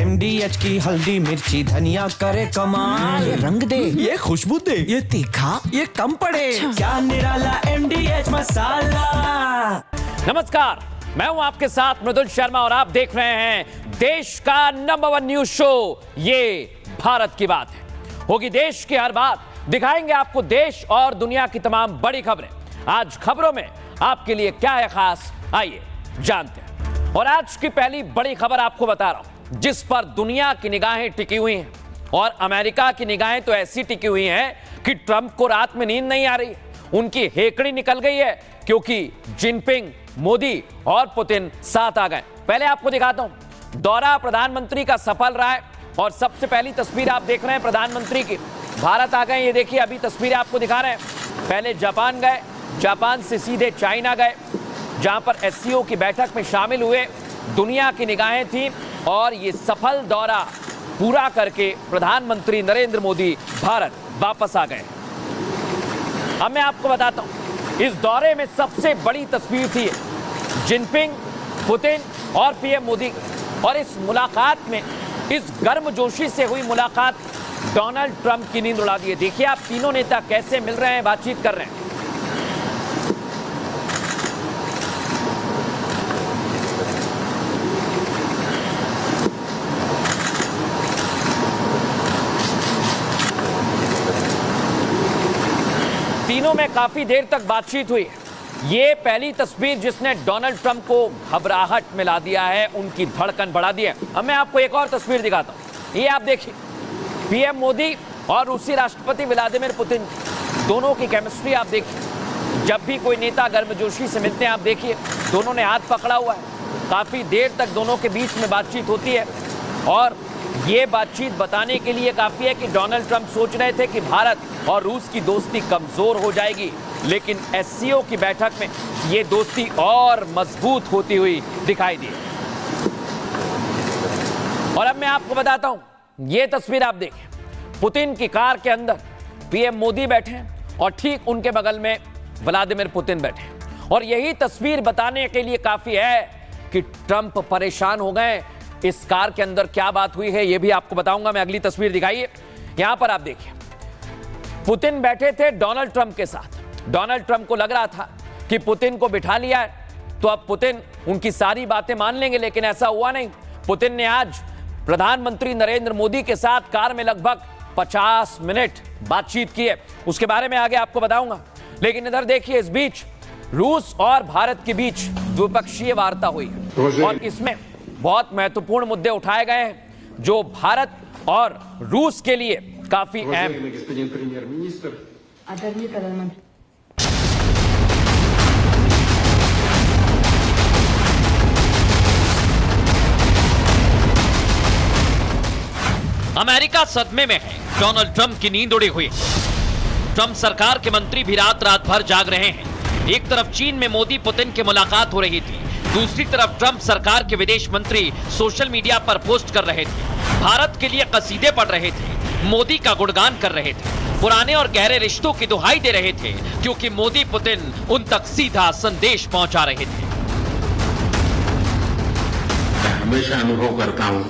MDH की हल्दी मिर्ची धनिया करे कमाल। ये रंग दे, ये खुशबू दे, ये तीखा, ये कम पड़े। क्या निराला MDH मसाला। नमस्कार, मैं हूं आपके साथ मृदुल शर्मा और आप देख रहे हैं देश का नंबर 1 न्यूज शो ये भारत की बात है। होगी देश की हर बात, दिखाएंगे आपको देश और दुनिया की तमाम बड़ी खबरें। आज खबरों में आपके लिए क्या है खास, आइए जानते हैं। और आज की पहली बड़ी खबर आपको बता रहा हूं, जिस पर दुनिया की निगाहें टिकी हुई हैं और अमेरिका की निगाहें तो ऐसी टिकी हुई हैं कि ट्रंप को रात में नींद नहीं आ रही, उनकी हेकड़ी निकल गई है क्योंकि जिनपिंग, मोदी और पुतिन साथ आ गए। पहले आपको दिखाता हूं, दौरा प्रधानमंत्री का सफल रहा है और सबसे पहली तस्वीर आप देख रहे हैं प्रधानमंत्री की, भारत आ गए। ये देखिए, अभी तस्वीरें आपको दिखा रहे हैं। पहले जापान गए, जापान से सीधे चाइना गए, जहां पर SCO की बैठक में शामिल हुए। दुनिया की निगाहें थी और ये सफल दौरा पूरा करके प्रधानमंत्री नरेंद्र मोदी भारत वापस आ गए। अब मैं आपको बताता हूं, इस दौरे में सबसे बड़ी तस्वीर थी जिनपिंग, पुतिन और PM मोदी की। और इस मुलाकात में, इस गर्मजोशी से हुई मुलाकात डोनाल्ड ट्रंप की नींद उड़ा दी है। देखिए आप तीनों नेता कैसे मिल रहे हैं, बातचीत कर रहे हैं। तीनों में काफी देर तक बातचीत हुई। ये पहली तस्वीर जिसने डोनाल्ड ट्रंप को घबराहट में ला दिया है, उनकी धड़कन बढ़ा दी है। अब मैं आपको एक और तस्वीर दिखाता हूं, ये आप देखिए, PM मोदी और रूसी राष्ट्रपति व्लादिमीर पुतिन, दोनों की केमिस्ट्री आप देखिए। जब भी कोई नेता गर्मजोशी से मिलते हैं, आप देखिए दोनों ने हाथ पकड़ा हुआ है, काफी देर तक दोनों के बीच में बातचीत होती है। और ये बातचीत बताने के लिए काफी है कि डोनाल्ड ट्रंप सोच रहे थे कि भारत और रूस की दोस्ती कमजोर हो जाएगी, लेकिन SCO की बैठक में ये दोस्ती और मजबूत होती हुई दिखाई दी। और अब मैं आपको बताता हूं, ये तस्वीर आप देखें, पुतिन की कार के अंदर PM मोदी बैठे हैं और ठीक उनके बगल में व्लादिमीर पुतिन बैठे हैं। और यही तस्वीर बताने के लिए काफी है कि ट्रंप परेशान हो गए। इस कार के अंदर क्या बात हुई है, यह भी आपको बताऊंगा मैं। अगली तस्वीर दिखाइए, यहां पर आप देखिए, पुतिन बैठे थे डोनाल्ड ट्रंप के साथ। डोनाल्ड ट्रंप को लग रहा था कि पुतिन को बिठा लिया है तो अब पुतिन उनकी सारी बातें मान लेंगे, लेकिन ऐसा हुआ नहीं। पुतिन ने आज प्रधानमंत्री नरेंद्र मोदी के साथ कार में लगभग 50 मिनट बातचीत की है, उसके बारे में आगे आपको बताऊंगा। लेकिन इधर देखिए, इस बीच रूस और भारत के बीच द्विपक्षीय वार्ता हुई है और इसमें बहुत महत्वपूर्ण मुद्दे उठाए गए हैं जो भारत और रूस के लिए काफी अहम। अमेरिका सदमे में है, डोनाल्ड ट्रंप की नींद उड़ी हुई। ट्रंप सरकार के मंत्री भी रात भर जाग रहे हैं। एक तरफ चीन में मोदी पुतिन की मुलाकात हो रही थी, दूसरी तरफ ट्रंप सरकार के विदेश मंत्री सोशल मीडिया पर पोस्ट कर रहे थे, भारत के लिए कसीदे पढ़ रहे थे, मोदी का गुणगान कर रहे थे, पुराने और गहरे रिश्तों की दुहाई दे रहे थे, क्योंकि मोदी पुतिन उन तक सीधा संदेश पहुंचा रहे थे। मैं हमेशा अनुभव करता हूं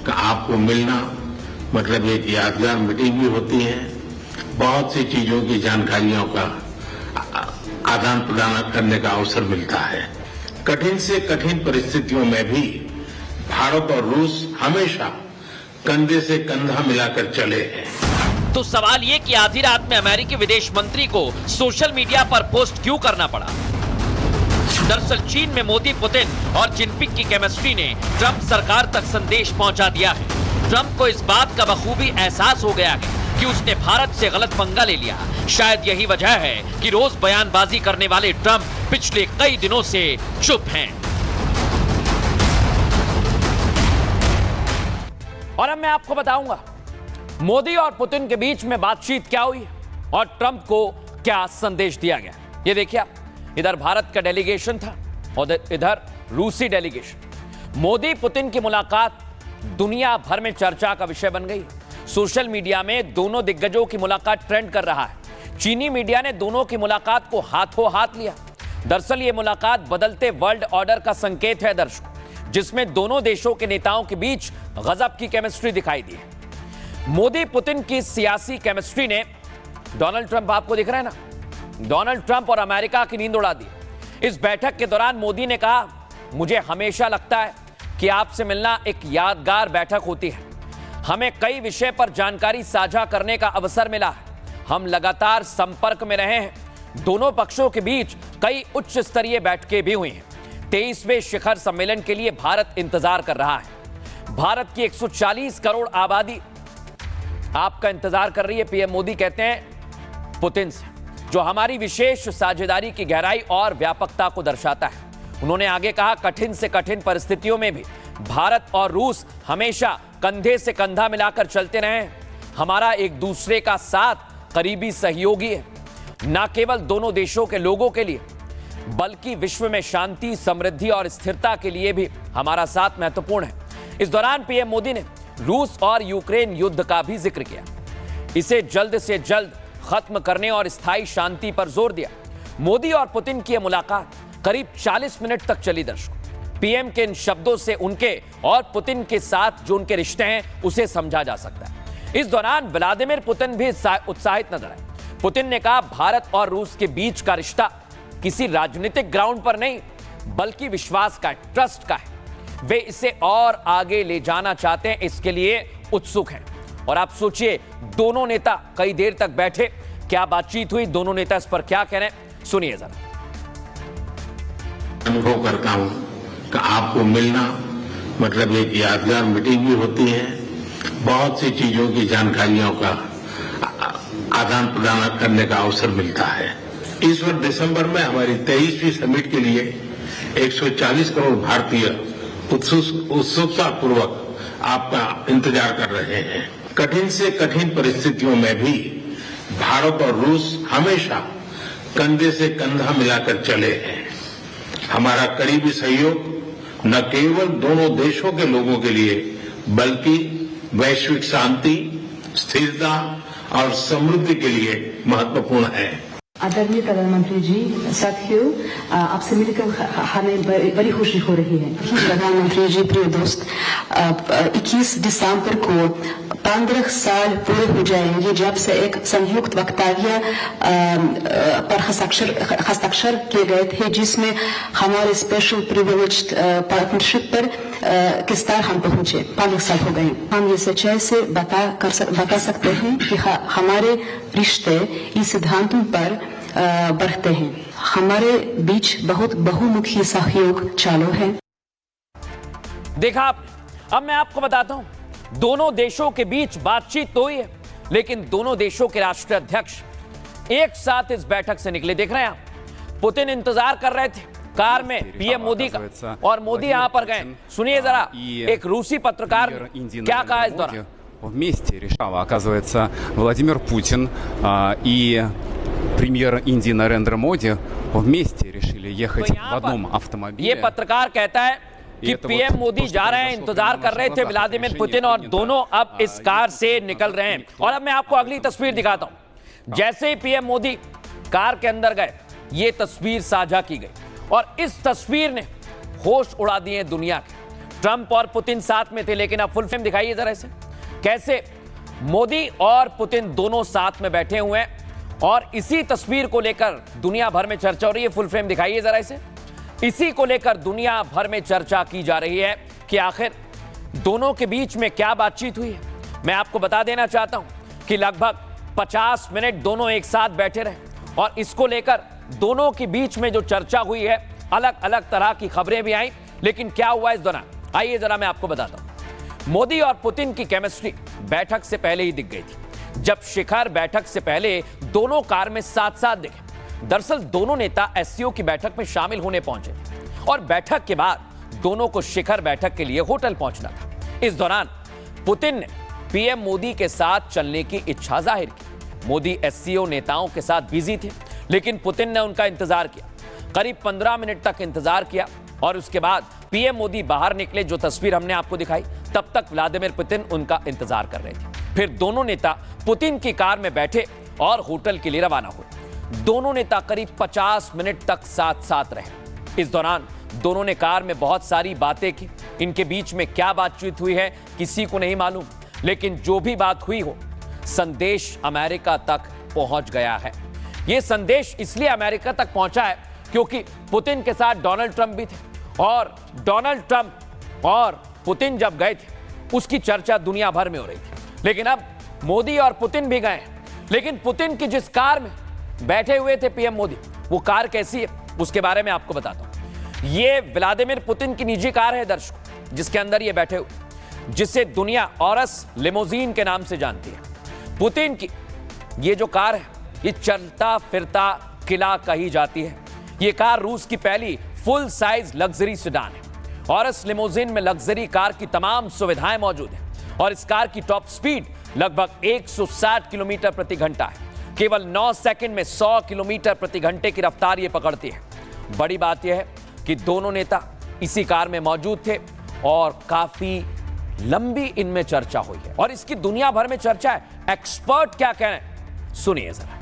कि आपको मिलना मतलब एक यादगार मीटिंग भी होती है, बहुत सी चीजों की जानकारियों का आदान प्रदान करने का अवसर मिलता है। कठिन से कठिन परिस्थितियों में भी भारत और रूस हमेशा कंधे से कंधा मिलाकर चले हैं। तो सवाल ये कि आधी रात में अमेरिकी विदेश मंत्री को सोशल मीडिया पर पोस्ट क्यों करना पड़ा? दरअसल चीन में मोदी, पुतिन और जिनपिंग की केमिस्ट्री ने ट्रंप सरकार तक संदेश पहुंचा दिया है। ट्रंप को इस बात का बखूबी एहसास हो गया है कि उसने भारत से गलत पंगा ले लिया। शायद यही वजह है कि रोज बयानबाजी करने वाले ट्रंप पिछले कई दिनों से चुप हैं। और अब मैं आपको बताऊंगा मोदी और पुतिन के बीच में बातचीत क्या हुई और ट्रंप को क्या संदेश दिया गया। ये देखिए आप, इधर भारत का डेलीगेशन था और इधर रूसी डेलीगेशन। मोदी पुतिन की मुलाकात दुनिया भर में चर्चा का विषय बन गई। सोशल मीडिया में दोनों दिग्गजों की मुलाकात ट्रेंड कर रहा है। चीनी मीडिया ने दोनों की मुलाकात को हाथों हाथ लिया। दरअसल ये मुलाकात बदलते वर्ल्ड ऑर्डर का संकेत है। दर्शकों, जिसमें दोनों देशों के नेताओं के बीच गजब की केमिस्ट्री दिखाई दी है। मोदी पुतिन की सियासी केमिस्ट्री ने डोनाल्ड ट्रंप, आपको दिख रहा है ना, डोनाल्ड ट्रंप और अमेरिका की नींद उड़ा दी। इस बैठक के दौरान मोदी ने कहा, मुझे हमेशा लगता है कि आपसे मिलना एक यादगार बैठक होती है। हमें कई विषय पर जानकारी साझा करने का अवसर मिला है। हम लगातार संपर्क में रहे हैं। दोनों पक्षों के बीच कई उच्च स्तरीय बैठकें भी हुई हैं। 23वें शिखर सम्मेलन के लिए भारत इंतजार कर रहा है। भारत की 140 करोड़ आबादी आपका इंतजार कर रही है, पीएम मोदी कहते हैं पुतिन से, जो हमारी विशेष साझेदारी की गहराई और व्यापकता को दर्शाता है। उन्होंने आगे कहा, कठिन से कठिन परिस्थितियों में भी भारत और रूस हमेशा कंधे से कंधा मिलाकर चलते रहे हैं। हमारा एक दूसरे का साथ करीबी सहयोगी है, न केवल दोनों देशों के लोगों के लिए, बल्कि विश्व में शांति, समृद्धि और स्थिरता के लिए भी हमारा साथ महत्वपूर्ण है। इस दौरान पीएम मोदी ने रूस और यूक्रेन युद्ध का भी जिक्र किया। इसे जल्द से जल्द खत्म करने और स्थायी शांति पर जोर दिया। मोदी और पुतिन की यह मुलाकात करीब 40 मिनट तक चली। दर्शकों, पीएम के इन शब्दों से उनके और पुतिन के साथ जो उनके रिश्ते हैं उसे समझा जा सकता है। इस दौरान व्लादिमीर पुतिन भी उत्साहित नजर आए। पुतिन ने कहा, भारत और रूस के बीच का रिश्ता किसी राजनीतिक ग्राउंड पर नहीं, बल्कि विश्वास का, ट्रस्ट का है। वे इसे और आगे ले जाना चाहते हैं, इसके लिए उत्सुक हैं। और आप सोचिए, दोनों नेता कई देर तक बैठे, क्या बातचीत हुई, दोनों नेता इस पर क्या कह रहे हैं, सुनिए जरा। अनुभव करता हूं कि आपको मिलना मतलब एक यादगार मीटिंग भी होती है। बहुत सी चीजों की जानकारियों का आदान प्रदान करने का अवसर मिलता है। इस वर्ष दिसंबर में हमारी 23वीं समिट के लिए 140 करोड़ भारतीय उत्सुकता पूर्वक आपका इंतजार कर रहे हैं। कठिन से कठिन परिस्थितियों में भी भारत और रूस हमेशा कंधे से कंधा मिलाकर चले हैं। हमारा करीबी सहयोग न केवल दोनों देशों के लोगों के लिए, बल्कि वैश्विक शांति, स्थिरता और समृद्धि के लिए महत्वपूर्ण है। आदरणीय प्रधानमंत्री जी, साथियों, आपसे मिलकर हमें बड़ी खुशी हो रही है। प्रधानमंत्री जी, प्रिय दोस्त, 21 दिसंबर को 15 साल पूरे हो जाएंगे जब से एक संयुक्त वक्तव्य पर हस्ताक्षर किए गए थे, जिसमें हमारे स्पेशल प्रिविलेज्ड पार्टनरशिप पर किस तरह हम पहुंचे। 15 साल हो गए। हम ये सच्चाई से बता सकते हैं कि हमारे रिश्ते इस सिद्धांतों पर बढ़ते हैं। हमारे बीच बहुत बहुमुखी सहयोग चालू है। देखा आप, अब मैं आपको बताता हूं, दोनों देशों के बीच बातचीत तो हुई है, लेकिन दोनों देशों के राष्ट्राध्यक्ष एक साथ इस बैठक से निकले। देख रहे हैं आप, पुतिन इंतजार कर रहे थे कार में पीएम मोदी का, और मोदी यहां पर गए। सुनिए जरा, एक रूसी पत्रकार क्या कहा इस दौरान। Вместе решала, оказывается, Владимир Путин и премьер Индии Нарендра Моди вместе решили ехать в одном автомобиле। ये पत्रकार कहता है कि पीएम मोदी जा रहे हैं, इंतजार कर रहे थे व्लादिमीर पुतिन, और दोनों अब इस कार से निकल रहे हैं। और अब मैं आपको अगली तस्वीर दिखाता हूं। जैसे ही पीएम मोदी कार के अंदर गए, ये तस्वीर साझा की गई, और इस तस्वीर ने होश उड़ा दिए दुनिया के। ट्रंप और पुतिन साथ में थे, लेकिन अब फुल फ्रेम दिखाइए जरा इसे, कैसे मोदी और पुतिन दोनों साथ में बैठे हुए हैं, और इसी तस्वीर को लेकर दुनिया भर में चर्चा हो रही है। फुल फ्रेम दिखाइए जरा इसे। इसी को लेकर दुनिया भर में चर्चा की जा रही है कि आखिर दोनों के बीच में क्या बातचीत हुई है। मैं आपको बता देना चाहता हूं कि लगभग 50 मिनट दोनों एक साथ बैठे रहे, और इसको लेकर दोनों के बीच में जो चर्चा हुई है, अलग अलग तरह की खबरें भी आई। लेकिन क्या हुआ इस दौरान, आइए जरा मैं आपको बताता हूं। मोदी और पुतिन की केमिस्ट्री बैठक से पहले ही दिख गई थी। जब शिखर बैठक से पहले दोनों कार में साथ साथ दिखे। दरअसल दोनों नेता एससीओ की बैठक में शामिल होने पहुंचे थे, और बैठक के बाद दोनों को शिखर बैठक के लिए होटल पहुंचना था। इस दौरान पुतिन ने पीएम मोदी के साथ चलने की इच्छा जाहिर की। मोदी एससीओ नेताओं के साथ बिजी थे, लेकिन पुतिन ने उनका इंतजार किया। करीब 15 मिनट तक इंतजार किया, और उसके बाद पीएम मोदी बाहर निकले। जो तस्वीर हमने आपको दिखाई, तब तक व्लादिमीर पुतिन उनका इंतजार कर रहे थे। फिर दोनों नेता पुतिन की कार में बैठे और होटल के लिए रवाना हुए। दोनों नेता करीब 50 मिनट तक साथ साथ रहे। इस दौरान दोनों ने कार में बहुत सारी बातें की। इनके बीच में क्या बातचीत हुई है किसी को नहीं मालूम, लेकिन जो भी बात हुई हो, संदेश अमेरिका तक पहुंच गया है। यह संदेश इसलिए अमेरिका तक पहुंचा है क्योंकि पुतिन के साथ डोनाल्ड ट्रंप भी थे, और डोनाल्ड ट्रंप और पुतिन जब गए थे उसकी चर्चा दुनिया भर में हो रही थी। लेकिन अब मोदी और पुतिन भी गए, लेकिन पुतिन की जिस कार में बैठे हुए थे पीएम मोदी, वो कार कैसी है उसके बारे में आपको बताता हूं। ये व्लादिमीर पुतिन की निजी कार है दर्शकों, जिसके अंदर ये बैठे हुए, जिसे दुनिया औरस लिमोजीन के नाम से जानती है। पुतिन की ये जो कार है, ये चलता फिरता किला कही जाती है। ये कार रूस की पहली फुल साइज लग्जरी सेडान है। औरस लिमोजीन में लग्जरी कार की तमाम सुविधाएं मौजूद हैं और इस कार की टॉप स्पीड लगभग 160 किलोमीटर प्रति घंटा है। केवल 9 सेकंड में 100 किलोमीटर प्रति घंटे की रफ्तार ये पकड़ती है। बड़ी बात यह है कि दोनों नेता इसी कार में मौजूद थे और काफी लंबी इनमें चर्चा हुई है और इसकी दुनिया भर में चर्चा है। एक्सपर्ट क्या कह रहे हैं, सुनिए जरा।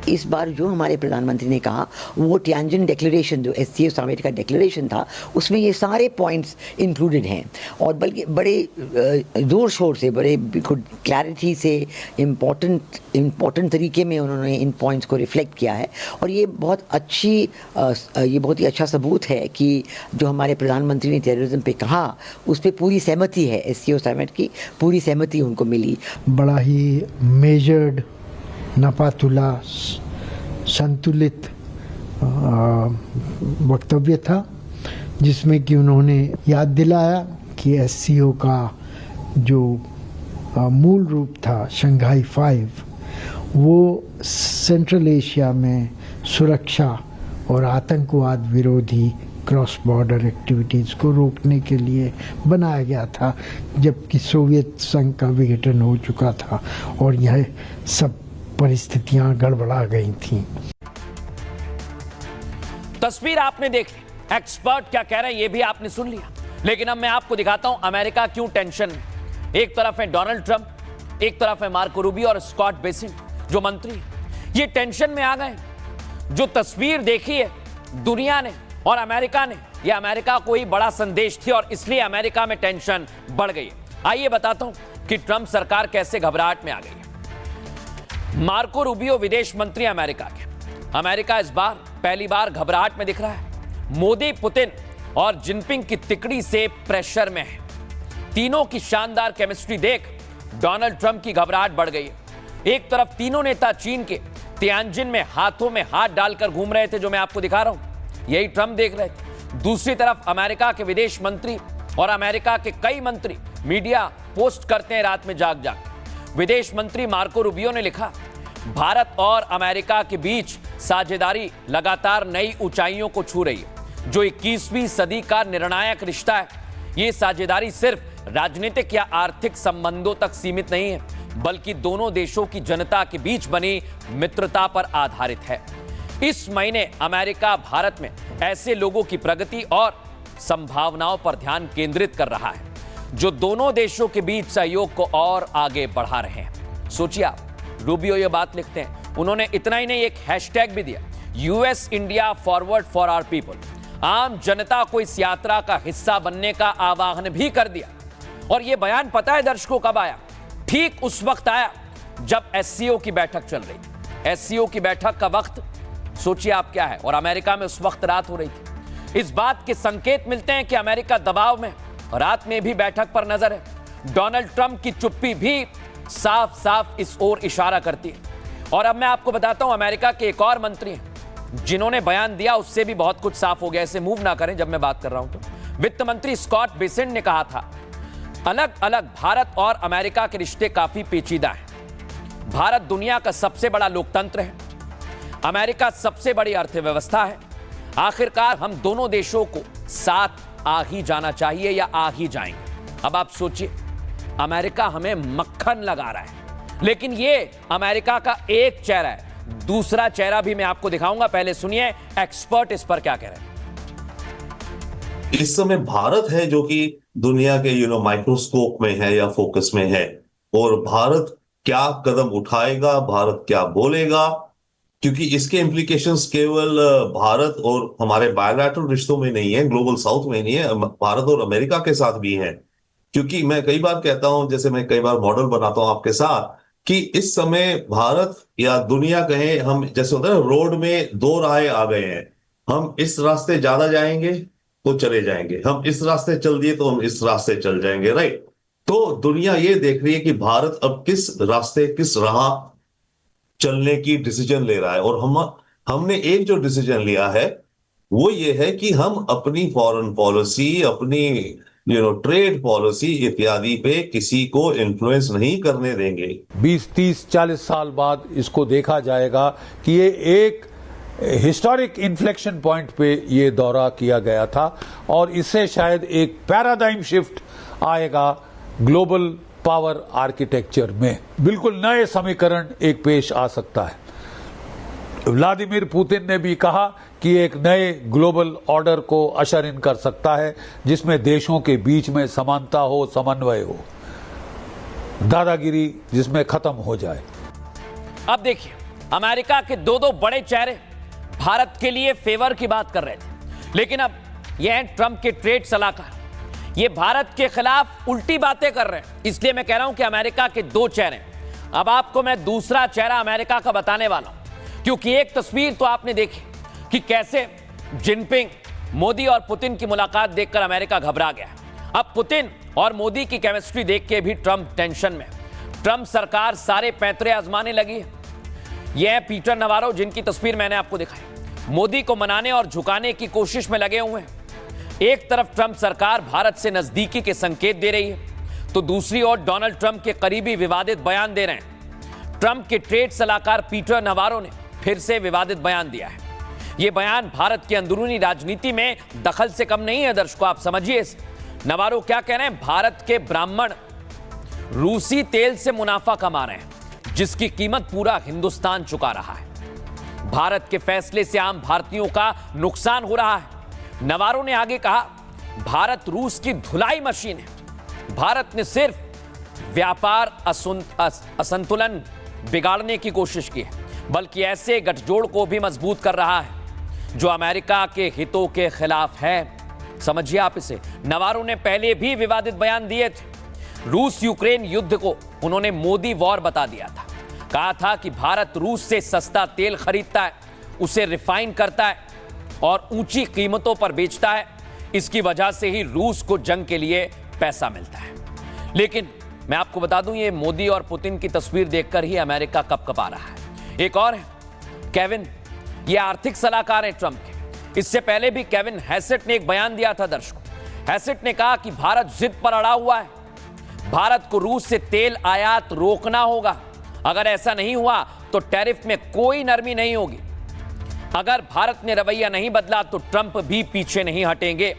इस बार जो हमारे प्रधानमंत्री ने कहा, वो टियानजिन डिक्लेरेशन, जो एससीओ समिट का डिक्लेरेशन था, उसमें ये सारे पॉइंट्स इंक्लूडेड हैं और बल्कि बड़े ज़ोर शोर से, बड़े क्लैरिटी से, इम्पोर्टेंट तरीके में उन्होंने इन पॉइंट्स को रिफ्लेक्ट किया है। और ये बहुत ही अच्छा सबूत है कि जो हमारे प्रधानमंत्री ने टेररिज्म पे कहा, उस पर पूरी सहमति है। एससीओ समिट की पूरी सहमति उनको मिली। बड़ा ही मेजर्ड, नपातुला, संतुलित वक्तव्य था, जिसमें कि उन्होंने याद दिलाया कि एससीओ का जो मूल रूप था, शंघाई 5, वो सेंट्रल एशिया में सुरक्षा और आतंकवाद विरोधी क्रॉस बॉर्डर एक्टिविटीज़ को रोकने के लिए बनाया गया था, जबकि सोवियत संघ का विघटन हो चुका था और यह सब परिस्थितियां गड़बड़ा गई थीं। तस्वीर आपने देख ली, एक्सपर्ट क्या कह रहे हैं ये भी आपने सुन लिया, लेकिन अब मैं आपको दिखाता हूं अमेरिका क्यों टेंशन में। एक तरफ है डोनाल्ड ट्रंप, एक तरफ है मार्को रूबियो और स्कॉट बेसेंट जो मंत्री, ये टेंशन में आ गए। जो तस्वीर देखी है दुनिया ने और अमेरिका ने, यह अमेरिका को ही बड़ा संदेश थी और इसलिए अमेरिका में टेंशन बढ़ गई है। आइए बताता हूं कि ट्रंप सरकार कैसे घबराहट में आ गई है। मार्को रूबियो विदेश मंत्री अमेरिका के। अमेरिका इस बार पहली बार घबराहट में दिख रहा है। मोदी, पुतिन और जिनपिंग की तिकड़ी से प्रेशर में है। तीनों की शानदार केमिस्ट्री देख डोनाल्ड ट्रंप की घबराहट बढ़ गई है। एक तरफ तीनों नेता चीन के तियानजिन में हाथों में हाथ डालकर घूम रहे थे, जो मैं आपको दिखा रहा हूं, यही ट्रंप देख रहे थे। दूसरी तरफ अमेरिका के विदेश मंत्री और अमेरिका के कई मंत्री मीडिया पोस्ट करते हैं रात में जाग जाग। विदेश मंत्री मार्को रूबियो ने लिखा, भारत और अमेरिका के बीच साझेदारी लगातार नई ऊंचाइयों को छू रही है, जो 21वीं सदी का निर्णायक रिश्ता है। यह साझेदारी सिर्फ राजनीतिक या आर्थिक संबंधों तक सीमित नहीं है, बल्कि दोनों देशों की जनता के बीच बनी मित्रता पर आधारित है। इस महीने अमेरिका भारत में ऐसे लोगों की प्रगति और संभावनाओं पर ध्यान केंद्रित कर रहा है, जो दोनों देशों के बीच सहयोग को और आगे बढ़ा रहे हैं। सोचिए आप, रूबियो ये बात लिखते हैं। उन्होंने इतना ही नहीं, एक हैशटैग भी दिया, US India forward for our people. आम जनता को इस यात्रा का हिस्सा बनने का आह्वान भी कर दिया। और यह बयान पता है दर्शकों कब आया? ठीक उस वक्त आया जब एससीओ की बैठक चल रही थी। एससीओ की बैठक का वक्त सोचिए आप क्या है, और अमेरिका में उस वक्त रात हो रही थी। इस बात के संकेत मिलते हैं कि अमेरिका दबाव में, रात में भी बैठक पर नजर है। डोनाल्ड ट्रंप की चुप्पी भी साफ साफ इस ओर इशारा करती है। और अब मैं आपको बताता हूं, अमेरिका के एक और मंत्री हैं जिन्होंने बयान दिया, उससे भी बहुत कुछ साफ हो गया। इसे मूव ना करें जब मैं बात कर रहा हूं तो। वित्त मंत्री स्कॉट बेसेंट ने कहा था, अलग अलग भारत और अमेरिका के रिश्ते काफी पेचीदा हैं। भारत दुनिया का सबसे बड़ा लोकतंत्र है, अमेरिका सबसे बड़ी अर्थव्यवस्था है। आखिरकार हम दोनों देशों को साथ आ ही जाना चाहिए या आ ही जाएंगे। अब आप सोचिए, अमेरिका हमें मक्खन लगा रहा है, लेकिन ये अमेरिका का एक चेहरा है। दूसरा चेहरा भी मैं आपको दिखाऊंगा, पहले सुनिए एक्सपर्ट इस पर क्या कह रहे हैं। इस समय भारत है जो कि दुनिया के माइक्रोस्कोप में है या फोकस में है, और भारत क्या कदम उठाएगा, भारत क्या बोलेगा, क्योंकि इसके इम्प्लीकेशंस केवल भारत और हमारे बायलैटरल रिश्तों में नहीं है, ग्लोबल साउथ में नहीं है, भारत और अमेरिका के साथ भी है। क्योंकि मैं कई बार कहता हूं, जैसे मैं कई बार मॉडल बनाता हूं आपके साथ, कि इस समय भारत या दुनिया कहे, हम जैसे होता है रोड में दो राहें आ गए हैं, हम इस रास्ते ज्यादा जाएंगे तो चले जाएंगे, हम इस रास्ते चल दिए तो हम इस रास्ते चल जाएंगे, राइट। तो दुनिया ये देख रही है कि भारत अब किस रास्ते, किस राह चलने की डिसीजन ले रहा है। और हमने एक जो डिसीजन लिया है वो ये है कि हम अपनी फॉरेन पॉलिसी, अपनी ट्रेड पॉलिसी इत्यादि पे किसी को इन्फ्लुएंस नहीं करने देंगे। 20, 30, 40 साल बाद इसको देखा जाएगा कि ये एक हिस्टोरिक इन्फ्लेक्शन पॉइंट पे ये दौरा किया गया था और इससे शायद एक पैराडाइम शिफ्ट आएगा ग्लोबल पावर आर्किटेक्चर में। बिल्कुल नए समीकरण एक पेश आ सकता है। व्लादिमीर पुतिन ने भी कहा कि एक नए ग्लोबल ऑर्डर को अशर इन कर सकता है जिसमें देशों के बीच में समानता हो, समन्वय हो, दादागिरी जिसमें खत्म हो जाए। अब देखिए, अमेरिका के दो बड़े चेहरे भारत के लिए फेवर की बात कर रहे थे, लेकिन अब यह हैं ट्रंप के ट्रेड सलाहकार, ये भारत के खिलाफ उल्टी बातें कर रहे हैं। इसलिए मैं कह रहा हूं कि अमेरिका के दो चेहरे। अब आपको मैं दूसरा चेहरा अमेरिका का बताने वाला हूं, क्योंकि एक तस्वीर तो आपने देखी कि कैसे जिनपिंग, मोदी और पुतिन की मुलाकात देखकर अमेरिका घबरा गया। अब पुतिन और मोदी की केमिस्ट्री देख के भी ट्रंप टेंशन में। ट्रंप सरकार सारे पैंतरे आजमाने लगी है। यह है पीटर नवारो, जिनकी तस्वीर मैंने आपको दिखाई। मोदी को मनाने और झुकाने की कोशिश में लगे हुए हैं। एक तरफ ट्रंप सरकार भारत से नजदीकी के संकेत दे रही है, तो दूसरी ओर डोनाल्ड ट्रंप के करीबी विवादित बयान दे रहे हैं। ट्रंप के ट्रेड सलाहकार पीटर नवारो ने फिर से विवादित बयान दिया है। यह बयान भारत की अंदरूनी राजनीति में दखल से कम नहीं है। दर्शकों, आप समझिए इसे। नवारो क्या कह रहे हैं? भारत के ब्राह्मण रूसी तेल से मुनाफा कमा रहे हैं, जिसकी कीमत पूरा हिंदुस्तान चुका रहा है। भारत के फैसले से आम भारतीयों का नुकसान हो रहा है। नवारो ने आगे कहा, भारत रूस की धुलाई मशीन है। भारत ने सिर्फ व्यापार असंतुलन बिगाड़ने की कोशिश की है, बल्कि ऐसे गठजोड़ को भी मजबूत कर रहा है जो अमेरिका के हितों के खिलाफ है। समझिए आप इसे। नवारो ने पहले भी विवादित बयान दिए थे। रूस यूक्रेन युद्ध को उन्होंने मोदी वॉर बता दिया था। कहा था कि भारत रूस से सस्ता तेल खरीदता है, उसे रिफाइन करता है और ऊंची कीमतों पर बेचता है। इसकी वजह से ही रूस को जंग के लिए पैसा मिलता है। लेकिन मैं आपको बता दूं, ये मोदी और पुतिन की तस्वीर देखकर ही अमेरिका कपकपा रहा है। एक और है केविन, ये आर्थिक सलाहकार हैं ट्रंप के। इससे पहले भी केविन हैसेट ने एक बयान दिया था। दर्शकों, हैसेट ने कहा कि भारत जिद पर अड़ा हुआ है। भारत को रूस से तेल आयात रोकना होगा। अगर ऐसा नहीं हुआ तो टैरिफ में कोई नरमी नहीं होगी। अगर भारत ने रवैया नहीं बदला तो ट्रंप भी पीछे नहीं हटेंगे।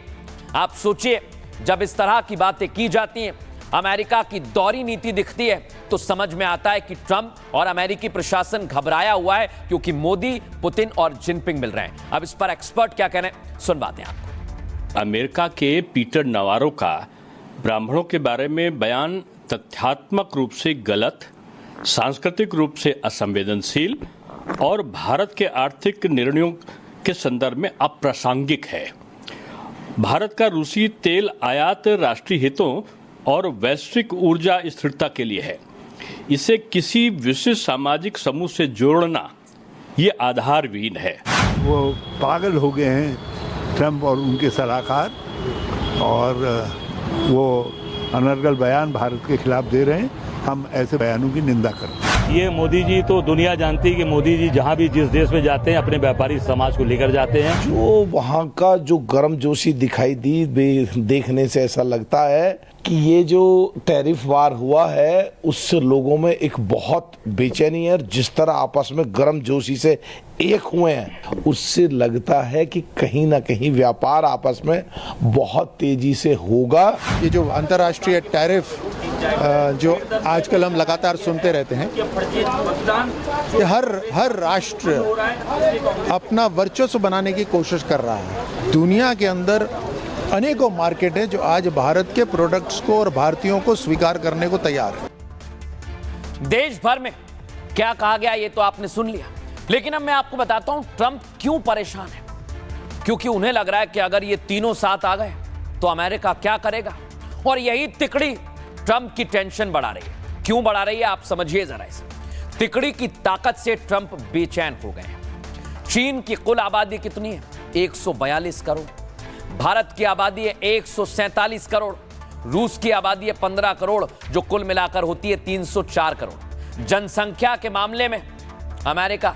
आप सोचिए, जब इस तरह की बातें की जाती हैं, अमेरिका की दोहरी नीति दिखती है, तो समझ में आता है कि ट्रंप और अमेरिकी प्रशासन घबराया हुआ है, क्योंकि मोदी, पुतिन और जिनपिंग मिल रहे हैं। अब इस पर एक्सपर्ट क्या कह रहे हैं, सुनवाते हैं आपको। अमेरिका के पीटर नवारो का ब्राह्मणों के बारे में बयान तथ्यात्मक रूप से गलत, सांस्कृतिक रूप से असंवेदनशील और भारत के आर्थिक निर्णयों के संदर्भ में अप्रासंगिक है। भारत का रूसी तेल आयात राष्ट्रीय हितों और वैश्विक ऊर्जा स्थिरता के लिए है। इसे किसी विशिष्ट सामाजिक समूह से जोड़ना ये आधारहीन है। वो पागल हो गए हैं ट्रंप और उनके सलाहकार, और वो अनर्गल बयान भारत के खिलाफ दे रहे हैं। हम ऐसे बयानों की निंदा करते हैं। ये मोदी जी तो दुनिया जानती है कि मोदी जी जहाँ भी जिस देश में जाते हैं अपने व्यापारी समाज को लेकर जाते हैं। जो वहाँ का जो गर्मजोशी दिखाई दी, देखने से ऐसा लगता है कि ये जो टैरिफ वार हुआ है उससे लोगों में एक बहुत बेचैनी है। जिस तरह आपस में गर्मजोशी से एक हुए हैं, उससे लगता है कि कहीं ना कहीं व्यापार आपस में बहुत तेजी से होगा। ये जो अंतर्राष्ट्रीय टैरिफ जो आजकल हम लगातार सुनते रहते हैं, कि हर राष्ट्र अपना वर्चस्व बनाने की कोशिश कर रहा है। दुनिया के अंदर अनेकों मार्केट है जो आज भारत के प्रोडक्ट्स को और भारतीयों को स्वीकार करने को तैयार है। देश भर में क्या कहा गया ये तो आपने सुन लिया। लेकिन अब मैं आपको बताता हूं ट्रंप क्यों परेशान है। क्योंकि उन्हें लग रहा है कि अगर ये तीनों साथ आ गए तो अमेरिका क्या करेगा, और यही तिकड़ी ट्रंप की टेंशन बढ़ा रही है। क्यों बढ़ा रही है आप समझिए जरा इसे। तिकड़ी की ताकत से ट्रंप बेचैन हो गए हैं। चीन की कुल आबादी कितनी है? 142 करोड़। भारत की आबादी है 147 करोड़। रूस की आबादी है 15 करोड़, जो कुल मिलाकर होती है 304 करोड़। जनसंख्या के मामले में अमेरिका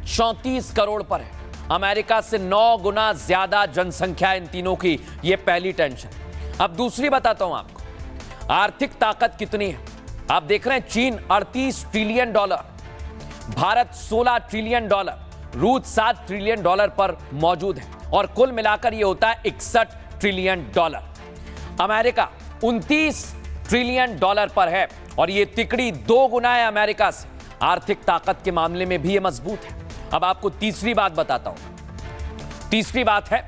34 करोड़ पर है। अमेरिका से 9 गुना ज्यादा जनसंख्या इन तीनों की। यह पहली टेंशन। अब दूसरी बताता हूं आपको, आर्थिक ताकत कितनी है। आप देख रहे हैं चीन 38 trillion dollar, Bharat 16 trillion dollar, रूस 7 ट्रिलियन डॉलर पर मौजूद है, और कुल मिलाकर यह होता है 61 trillion dollar. America 29 trillion dollar पर है, और यह तिकड़ी 2 गुना है अमेरिका से। आर्थिक ताकत के मामले में भी यह मजबूत है। अब आपको तीसरी बात बताता हूं। तीसरी बात है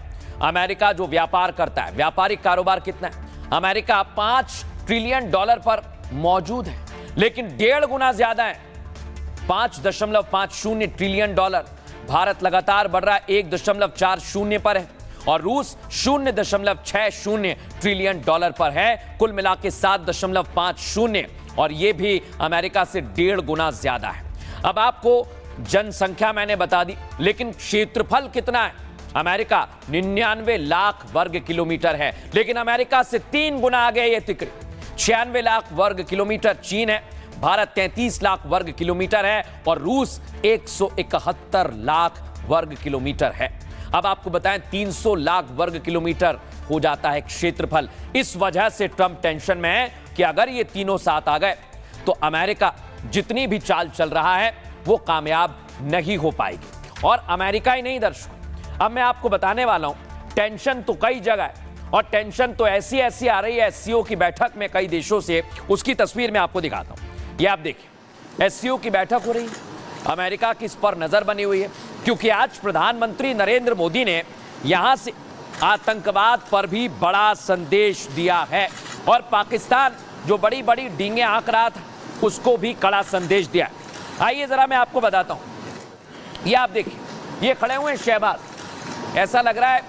अमेरिका जो व्यापार करता है, व्यापारिक कारोबार कितना है। अमेरिका 5 ट्रिलियन डॉलर पर मौजूद है, लेकिन 1.5 गुना ज्यादा है, 5.50 ट्रिलियन डॉलर। भारत लगातार बढ़ रहा है, 1.40 पर है, और रूस 0.60 ट्रिलियन डॉलर पर है। कुल मिला के 7.50, और यह भी अमेरिका से 1.5 गुना ज्यादा है। अब आपको जनसंख्या मैंने बता दी, लेकिन क्षेत्रफल कितना है। अमेरिका 99 लाख वर्ग किलोमीटर है, लेकिन अमेरिका से 3 गुना आगे ये तिकड़ी। 96 लाख वर्ग किलोमीटर चीन है, भारत 33 लाख वर्ग किलोमीटर है, और रूस 171 लाख वर्ग किलोमीटर है। अब आपको बताएं 300 लाख वर्ग किलोमीटर हो जाता है क्षेत्रफल। इस वजह से ट्रंप टेंशन में है कि अगर ये तीनों साथ आ गए तो अमेरिका जितनी भी चाल चल रहा है वो कामयाब नहीं हो पाएगी। और अमेरिका ही नहीं दर्शकों, अब मैं आपको बताने वाला हूं, टेंशन तो कई जगह है, और टेंशन तो ऐसी ऐसी आ रही है एससीओ की बैठक में कई देशों से। उसकी तस्वीर मैं आपको दिखाता हूं। ये आप देखिए, एससीओ की बैठक हो रही है, अमेरिका की इस पर नजर बनी हुई है, क्योंकि आज प्रधानमंत्री नरेंद्र मोदी ने यहां से आतंकवाद पर भी बड़ा संदेश दिया है, और पाकिस्तान जो बड़ी बड़ी डींगे हाँक रहा था उसको भी कड़ा संदेश दिया है। आइए जरा मैं आपको बताता हूं। ये आप देखिए, ये खड़े हुए हैं शहबाज। ऐसा लग रहा है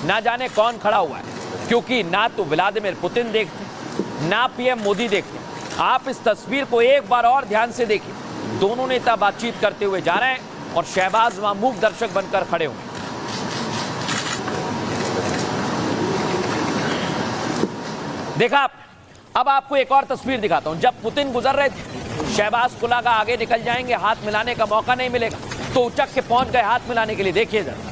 ना जाने कौन खड़ा हुआ है, क्योंकि ना तो व्लादिमीर पुतिन देखते, ना पीएम मोदी देखते। आप इस तस्वीर को एक बार और ध्यान से देखिए। दोनों नेता बातचीत करते हुए जा रहे हैं, और शहबाज वहां मूक दर्शक बनकर खड़े हुए। देखा आप। अब आपको एक और तस्वीर दिखाता हूं। जब पुतिन गुजर रहे थे, शहबाज को लगा आगे निकल जाएंगे, हाथ मिलाने का मौका नहीं मिलेगा, तो उचक के पहुंच गए हाथ मिलाने के लिए। देखिए जरा।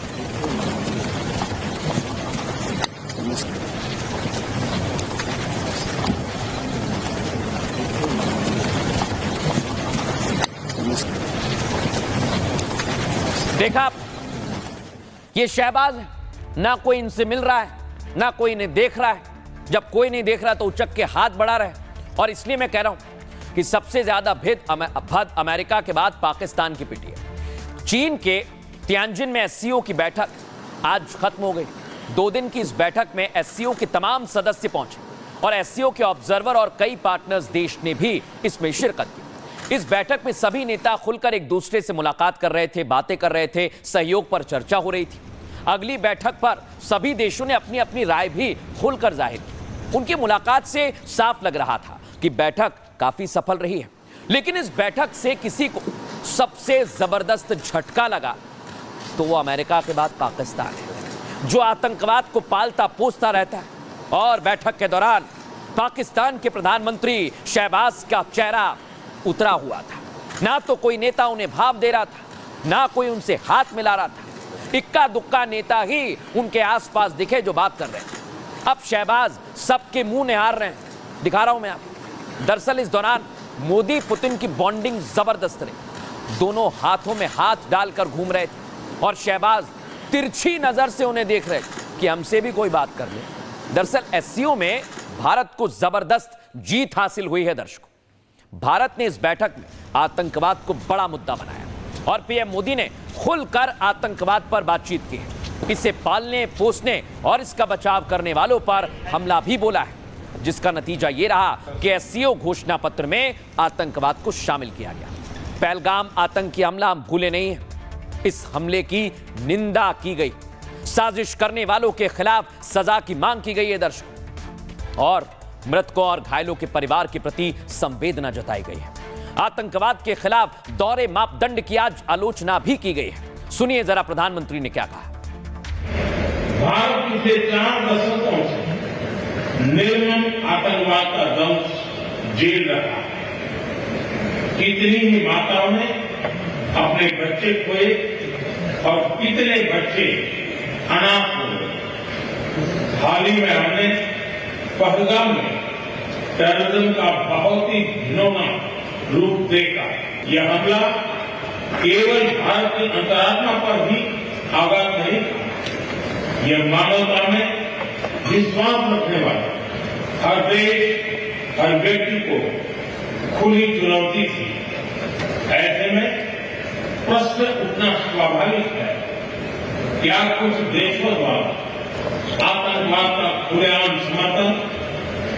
देखा आप, ये शहबाज है, ना कोई इनसे मिल रहा है, ना कोई इन्हें देख रहा है। जब कोई नहीं देख रहा तो उचक के हाथ बढ़ा रहे। और इसलिए मैं कह रहा हूं कि सबसे ज्यादा भेद अमेरिका के बाद पाकिस्तान की पिटी है। चीन के तियानजिन में एससीओ की बैठक आज खत्म हो गई। 2 दिन की इस बैठक में एससीओ के तमाम सदस्य पहुंचे, और एससीओ के ऑब्जर्वर और कई पार्टनर्स देश ने भी इसमें शिरकत की। इस बैठक में सभी नेता खुलकर एक दूसरे से मुलाकात कर रहे थे, बातें कर रहे थे, सहयोग पर चर्चा हो रही थी। अगली बैठक पर सभी देशों ने अपनी अपनी राय भी खुलकर जाहिर की। उनकी मुलाकात से साफ लग रहा था कि बैठक काफी सफल रही है। लेकिन इस बैठक से किसी को सबसे जबरदस्त झटका लगा तो वो अमेरिका के बाद पाकिस्तान है, जो आतंकवाद को पालता पोसता रहता है। और बैठक के दौरान पाकिस्तान के प्रधानमंत्री शहबाज का चेहरा उतरा हुआ था। ना तो कोई नेता उन्हें भाव दे रहा था, ना कोई उनसे हाथ मिला रहा था। इक्का दुक्का नेता ही उनके आसपास दिखे जो बात कर रहे थे। अब शहबाज सबके मुंह निहार रहे हैं। दिखा रहा हूं मैं आपको। दरअसल इस दौरान मोदी पुतिन की बॉन्डिंग जबरदस्त रही। दोनों हाथों में हाथ डालकर घूम रहे थे, और शहबाज तिरछी नजर से उन्हें देख रहे थे कि हमसे भी कोई बात कर ले। दरअसल एससीओ में भारत को जबरदस्त जीत हासिल हुई है। दर्शकों, भारत ने इस बैठक में आतंकवाद को बड़ा मुद्दा बनाया, और पीएम मोदी ने खुलकर आतंकवाद पर बातचीत की है। इसे पालने पोसने और इसका बचाव करने वालों पर हमला भी बोला है, जिसका नतीजा ये रहा कि एससीओ घोषणा पत्र में आतंकवाद को शामिल किया गया। पहलगाम आतंकी हमला हम भूले नहीं है। इस हमले की निंदा की गई। साजिश करने वालों के खिलाफ सजा की मांग की गई है दर्शकों, और मृतकों और घायलों के परिवार के प्रति संवेदना जताई गई है। आतंकवाद के खिलाफ दोहरे मापदंड की आज आलोचना भी की गई है। सुनिए जरा प्रधानमंत्री ने क्या कहा। भारत पिछले 4 दशकों से निर्मम आतंकवाद का दंश झेल रहा है। कितनी ही माताओं ने अपने बच्चे खोए और कितने बच्चे अनाथ हो गए। हाल ही में हमने पहलगाम में टेररिज्म का बहुत ही घिनौना रूप देखा। यह हमला केवल भारत की अंतरात्मा पर ही आघात नहीं, यह मानवता में विश्वास रखने वाले हर देश, हर व्यक्ति को खुली चुनौती थी। ऐसे में प्रश्न उठना स्वाभाविक है, क्या कुछ देशों द्वारा आतंकवाद का खुलेआम समर्थन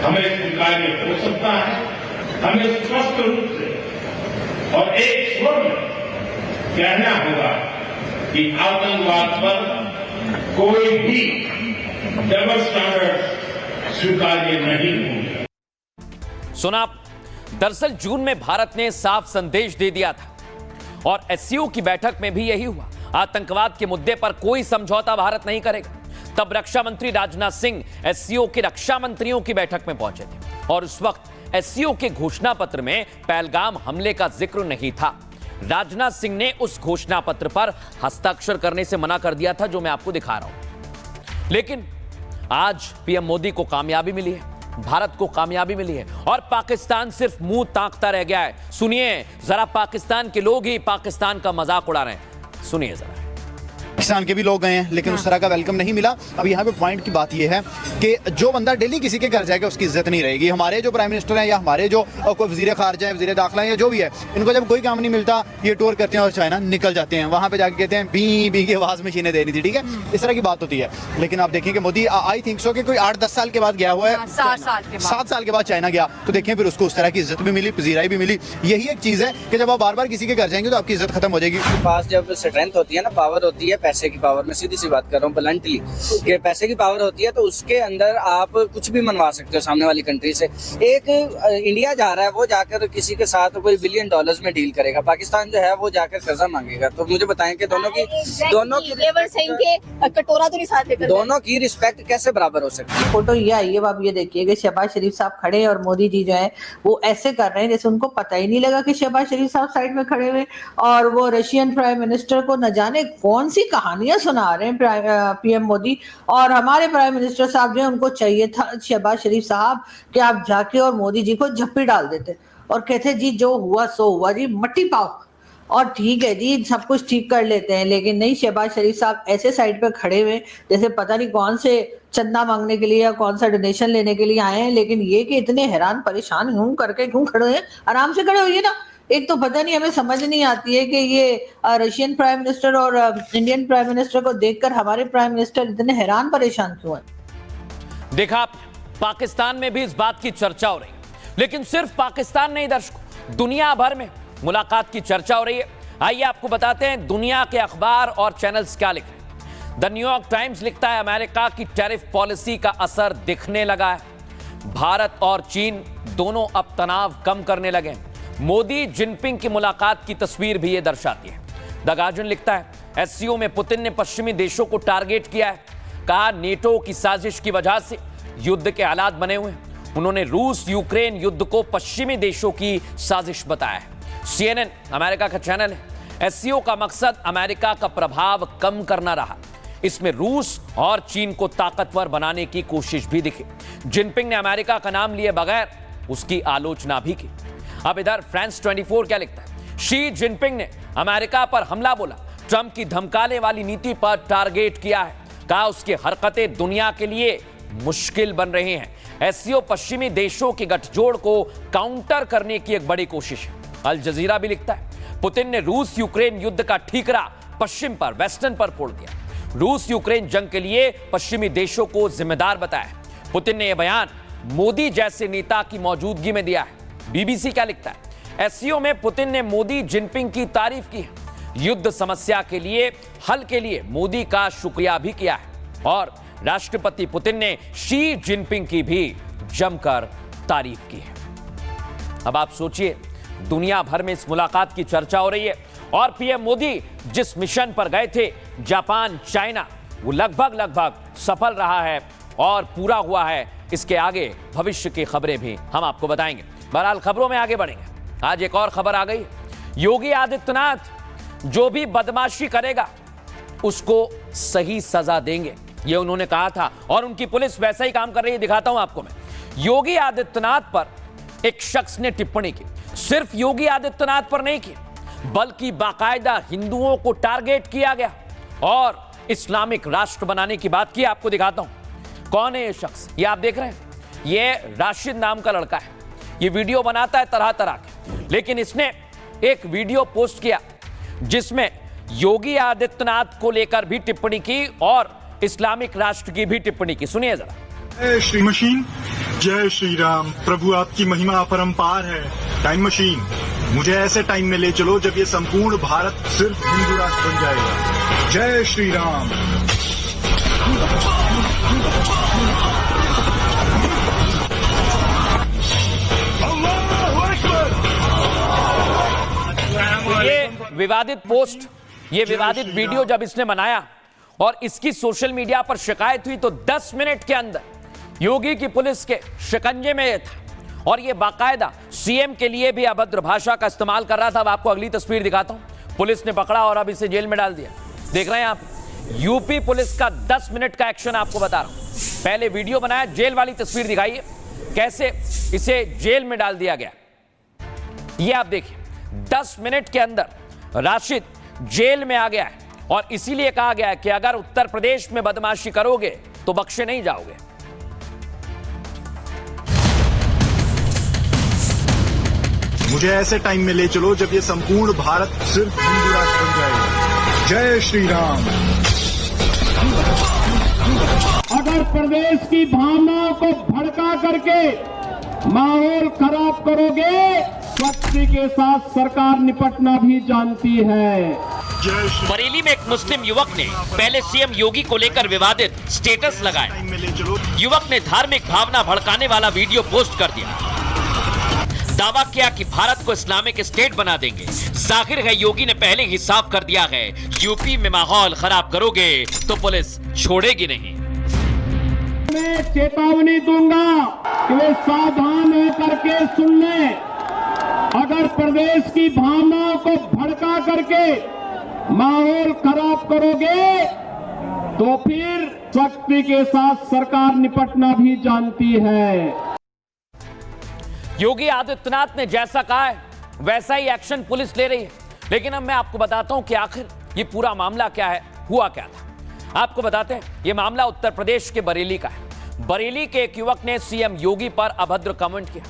हमें स्वीकार्य हो सकता है? हमें स्पष्ट रूप से और एक स्वर में कहना होगा कि आतंकवाद पर कोई भी डबल स्टैंडर्ड स्वीकार्य नहीं होंगे। सुना, दरअसल जून में भारत ने साफ संदेश दे दिया था और एससीओ की बैठक में भी यही हुआ। आतंकवाद के मुद्दे पर कोई समझौता भारत नहीं करेगा। तब रक्षा मंत्री राजनाथ सिंह एससीओ के रक्षा मंत्रियों की बैठक में पहुंचे थे और उस वक्त एससीओ के घोषणा पत्र में पहलगाम हमले का जिक्र नहीं था। राजनाथ सिंह ने उस घोषणा पत्र पर हस्ताक्षर करने से मना कर दिया था, जो मैं आपको दिखा रहा हूं। लेकिन आज पीएम मोदी को कामयाबी मिली है, भारत को कामयाबी मिली है और पाकिस्तान सिर्फ मुंह ताकता रह गया है। सुनिए जरा, पाकिस्तान के लोग ही पाकिस्तान का मजाक उड़ा रहे हैं। सुनिए जरा। पाकिस्तान के भी लोग गए हैं लेकिन उस तरह का वेलकम नहीं मिला। अब यहाँ पे पॉइंट की बात यह है कि जो बंदा दिल्ली किसी के घर जाएगा उसकी इज्जत नहीं रहेगी। हमारे जो प्राइम मिनिस्टर हैं या हमारे जो कोई वजीर खारजा है, वजीर दाखिला है या जो भी है, इनको जब कोई काम नहीं मिलता ये टूर करते हैं और चाइना निकल जाते हैं। वहाँ पे जाके कहते हैं बी बी की आवाज़ मशीनें देनी थी, ठीक है, इस तरह की बात होती है। लेकिन आप देखें कि मोदी आई थिंक सो कि कोई 8-10 साल के बाद गया हुआ है, 7 साल के बाद चाइना गया, तो देखें फिर उसको उस तरह की इज्जत भी मिली, पजीराई भी मिली। यही एक चीज़ है कि जब आप बार बार किसी के घर जाएंगे तो आपकी इज्जत खत्म हो जाएगी। पास जब स्ट्रेंथ होती है ना, पावर होती है, पैसे की पावर में सीधी सी बात कर रहा हूँ ब्लंटली, कि पैसे की पावर होती है तो उसके अंदर आप कुछ भी मनवा सकते हो सामने वाली कंट्री से। एक इंडिया जा रहा है, वो जाकर किसी के साथ कोई $1 बिलियन में डील करेगा। पाकिस्तान जो है वो जाकर कर्जा मांगेगा। तो मुझे बताएं कि दोनों की कटोरा तो नहीं साथ लेकर, दोनों की रिस्पेक्ट कैसे बराबर हो सकती है। फोटो ये आई है, आप ये देखिए कि शहबाज शरीफ साहब खड़े और मोदी जी जो है वो ऐसे कर रहे हैं जैसे उनको पता ही नहीं लगा कि शहबाज शरीफ साहब साइड में खड़े हुए, और वो रशियन प्राइम मिनिस्टर को न जाने कौन सी कहानियां सुना रहे हैं पीएम मोदी। और हमारे प्राइम मिनिस्टर साहब जो है उनको चाहिए था शहबाज शरीफ साहब कि आप जाके और मोदी जी को झप्पी डाल देते और कहते जी जो हुआ सो हुआ जी, मट्टी पाओ और ठीक है जी, सब कुछ ठीक कर लेते हैं। लेकिन नहीं, शहबाज शरीफ साहब ऐसे साइड पे खड़े हुए जैसे पता नहीं कौन से चंदा मांगने के लिए या कौन सा डोनेशन लेने के लिए आए हैं। लेकिन ये कि इतने हैरान परेशान यूं करके क्यों खड़े हैं, आराम से खड़े होइए ना। एक तो पता नहीं, हमें समझ नहीं आती है कि ये रशियन प्राइम मिनिस्टर और इंडियन प्राइम मिनिस्टर को देखकर हमारे प्राइम मिनिस्टर इतने हैरान परेशान क्यों हैं। देखा, पाकिस्तान में भी इस बात की चर्चा हो रही है, लेकिन सिर्फ पाकिस्तान नहीं दर्शकों, दुनिया भर में मुलाकात की चर्चा हो रही है। आइए आपको बताते हैं दुनिया के अखबार और चैनल्स क्या लिख रहे हैं। द न्यूयॉर्क टाइम्स लिखता है, अमेरिका की टैरिफ पॉलिसी का असर दिखने लगा है। भारत और चीन दोनों अब तनाव कम करने लगे। मोदी जिनपिंग की मुलाकात की तस्वीर भी ये दर्शाती है। द गार्जियन लिखता है, एससीओ में पुतिन ने पश्चिमी देशों को टारगेट किया है। कहा नेटो की साजिश की वजह से युद्ध के हालात बने हुए हैं। उन्होंने रूस यूक्रेन युद्ध को पश्चिमी देशों की साजिश बताया है। CNN अमेरिका का चैनल है। एससीओ का मकसद अमेरिका का प्रभाव कम करना रहा। इसमें रूस और चीन को ताकतवर बनाने की कोशिश भी दिखी। जिनपिंग ने अमेरिका का नाम लिए बगैर उसकी आलोचना भी की। अब इधर फ्रांस 24 क्या लिखता है, शी जिनपिंग ने अमेरिका पर हमला बोला, ट्रंप की धमकाने वाली नीति पर टारगेट किया है। कहा उसकी हरकतें दुनिया के लिए मुश्किल बन रही हैं। एससीओ पश्चिमी देशों के गठजोड़ को काउंटर करने की एक बड़ी कोशिश है। अल जजीरा भी लिखता है, पुतिन ने रूस यूक्रेन युद्ध का ठीकरा पश्चिम पर, वेस्टर्न पर फोड़ दिया। रूस यूक्रेन जंग के लिए पश्चिमी देशों को जिम्मेदार बताया। पुतिन ने यह बयान मोदी जैसे नेता की मौजूदगी में दिया है। बीबीसी क्या लिखता है, एससीओ में पुतिन ने मोदी जिनपिंग की तारीफ की है। युद्ध समस्या के लिए हल के लिए मोदी का शुक्रिया भी किया है और राष्ट्रपति पुतिन ने शी जिनपिंग की भी जमकर तारीफ की है। अब आप सोचिए, दुनिया भर में इस मुलाकात की चर्चा हो रही है और पीएम मोदी जिस मिशन पर गए थे जापान चाइना, वो लगभग सफल रहा है और पूरा हुआ है। इसके आगे भविष्य की खबरें भी हम आपको बताएंगे। बहरहाल खबरों में आगे बढ़ेंगे। आज एक और खबर आ गई, योगी आदित्यनाथ जो भी बदमाशी करेगा उसको सही सजा देंगे, ये उन्होंने कहा था और उनकी पुलिस वैसा ही काम कर रही है। दिखाता हूं आपको मैं। योगी आदित्यनाथ पर एक शख्स ने टिप्पणी की, सिर्फ योगी आदित्यनाथ पर नहीं की बल्कि बाकायदा हिंदुओं को टारगेट किया गया और इस्लामिक राष्ट्र बनाने की बात की। आपको दिखाता हूं कौन है ये शख्स। ये आप देख रहे हैं, ये राशिद नाम का लड़का है। ये वीडियो बनाता है तरह तरह के, लेकिन इसने एक वीडियो पोस्ट किया जिसमें योगी आदित्यनाथ को लेकर भी टिप्पणी की और इस्लामिक राष्ट्र की भी टिप्पणी की। सुनिए जरा। जय श्री मशीन, जय श्री राम, प्रभु आपकी महिमा अपरंपार है। टाइम मशीन, मुझे ऐसे टाइम में ले चलो जब ये संपूर्ण भारत सिर्फ हिंदू राष्ट्र बन जाएगा। जय श्री राम। ये विवादित पोस्ट, ये विवादित वीडियो जब इसने बनाया और इसकी सोशल मीडिया पर शिकायत हुई तो 10 मिनट के अंदर योगी की पुलिस के शिकंजे में था और ये बाकायदा सीएम के लिए भी अभद्र भाषा का इस्तेमाल कर रहा था। अब आपको अगली तस्वीर दिखाता हूं। पुलिस ने पकड़ा और अब इसे जेल में डाल दिया। देख रहे हैं आप, यूपी पुलिस का 10 मिनट का एक्शन आपको बता रहा हूं। पहले वीडियो बनाया, जेल वाली तस्वीर दिखाइए कैसे इसे जेल में डाल दिया गया। ये आप देखिए, 10 मिनट के अंदर राशिद जेल में आ गया है और इसीलिए कहा गया है कि अगर उत्तर प्रदेश में बदमाशी करोगे तो बख्शे नहीं जाओगे। मुझे ऐसे टाइम में ले चलो जब ये संपूर्ण भारत सिर्फ हिंदू राष्ट्र बन जाएगा। जय श्री राम। अगर प्रदेश की भावनाओं को भड़का करके माहौल खराब करोगे, शक्ति के साथ सरकार निपटना भी जानती है। बरेली में एक मुस्लिम युवक ने पहले सीएम योगी को लेकर विवादित स्टेटस लगाया। युवक ने धार्मिक भावना भड़काने वाला वीडियो पोस्ट कर दिया। दावा किया कि भारत को इस्लामिक स्टेट बना देंगे। जाहिर है योगी ने पहले ही साफ कर दिया है, यूपी में माहौल खराब करोगे तो पुलिस छोड़ेगी नहीं। मैं चेतावनी दूंगा कि वे सावधान होकर के सुन लें। अगर प्रदेश की भावनाओं को भड़का करके माहौल खराब करोगे तो फिर शक्ति के साथ सरकार निपटना भी जानती है। योगी आदित्यनाथ ने जैसा कहा है वैसा ही एक्शन पुलिस ले रही है। लेकिन अब मैं आपको बताता हूं कि आखिर ये पूरा मामला क्या है, हुआ क्या था। आपको बताते हैं, ये मामला उत्तर प्रदेश के बरेली का है। बरेली के एक युवक ने सीएम योगी पर अभद्र कमेंट किया।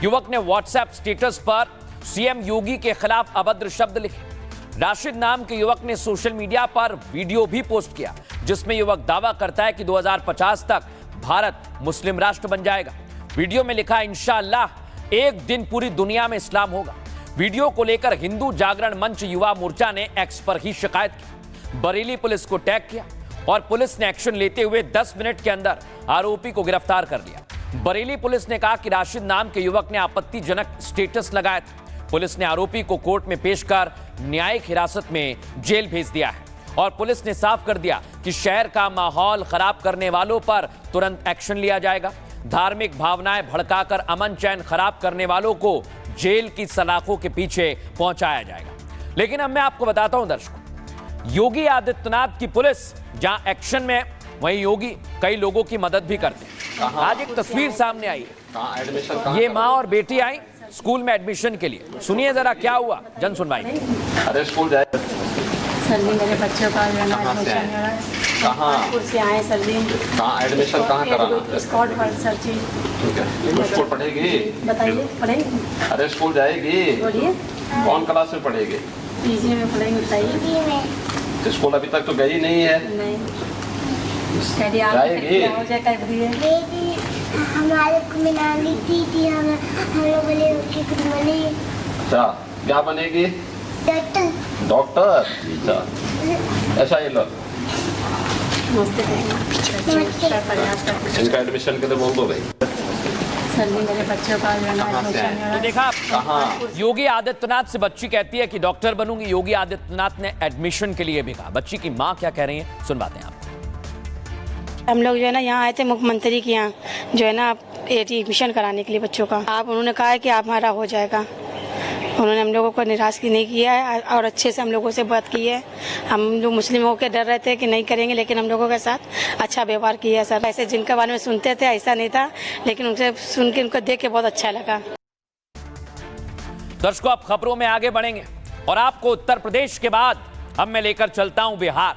युवक ने व्हाट्सएप स्टेटस पर सीएम योगी के खिलाफ अभद्र शब्द लिखे। राशिद नाम के युवक ने सोशल मीडिया पर वीडियो भी पोस्ट किया जिसमें युवक दावा करता है कि 2050 तक भारत मुस्लिम राष्ट्र बन जाएगा। वीडियो में लिखा, इंशाअल्लाह एक दिन पूरी दुनिया में इस्लाम होगा। वीडियो को लेकर हिंदू जागरण मंच युवा मोर्चा ने एक्स पर ही शिकायत की। बरेली पुलिस को टैग किया और पुलिस ने एक्शन लेते हुए 10 मिनट के अंदर आरोपी को गिरफ्तार कर लिया। बरेली पुलिस ने कहा कि राशिद नाम के युवक ने आपत्तिजनक स्टेटस लगाया था। पुलिस ने आरोपी को कोर्ट में पेश कर न्यायिक हिरासत में जेल भेज दिया है और पुलिस ने साफ कर दिया कि शहर का माहौल खराब करने वालों पर तुरंत एक्शन लिया जाएगा। धार्मिक भावनाएं भड़काकर अमन चैन खराब करने वालों को जेल की सलाखों के पीछे पहुंचाया जाएगा। लेकिन अब मैं आपको बताता हूं दर्शकों, योगी आदित्यनाथ की पुलिस जहां एक्शन में, वहीं योगी कई लोगों की मदद भी करते हैं। आज एक तस्वीर सामने आई है, ये माँ और बेटी आई स्कूल में एडमिशन के लिए। सुनिए जरा क्या हुआ, जन सुनवाई। अरे स्कूल जाए सर जी, मेरे बच्चों का जो है ना एडमिशन कहाँ से आए सर जी। कहाँ एडमिशन कहाँ कराना? स्कॉट पर सर जी। ठीक है, स्कूल पढ़ेगी? बताइए, पढ़ेगी? अरे स्कूल जाएगी? बोलिए। कौन क्लास में पढ़ेगी? पीजी में पढ़ेगी। बताइए। तो स्कूल अभी तक तो गई नहीं है। नहीं जाएगी? हमारे को मिलानी थी हम लोग बोले अच्छा, क्या बनेगी? डॉक्टर ऐसा ये लो इनका एडमिशन के लिए बोल दो भाई। सर जी मेरे बच्चों का जो है ना एडमिशन तो देखा योगी आदित्यनाथ से बच्ची कहती है कि डॉक्टर बनूंगी। योगी आदित्यनाथ ने एडमिशन के लिए भी कहा। बच्ची की मां क्या कह रही है सुनवाते हैं आप। हम लोग जो है ना यहाँ आए थे मुख्यमंत्री के यहाँ जो है ना एडमिशन कराने के लिए बच्चों का। आप उन्होंने कहा है कि आप हमारा हो जाएगा। उन्होंने हम लोगों को निराश नहीं किया है और अच्छे से हम लोगों से बात की है। हम लोग मुस्लिमों के डर रहे थे कि नहीं करेंगे, लेकिन हम लोगों के साथ अच्छा व्यवहार किया है सर। ऐसे जिनके बारे में सुनते थे ऐसा नहीं था, लेकिन उनसे सुन के उनको देख के बहुत अच्छा लगा। दर्शकों अब खबरों में आगे बढ़ेंगे और आपको उत्तर प्रदेश के बाद अब मैं लेकर चलता हूं बिहार,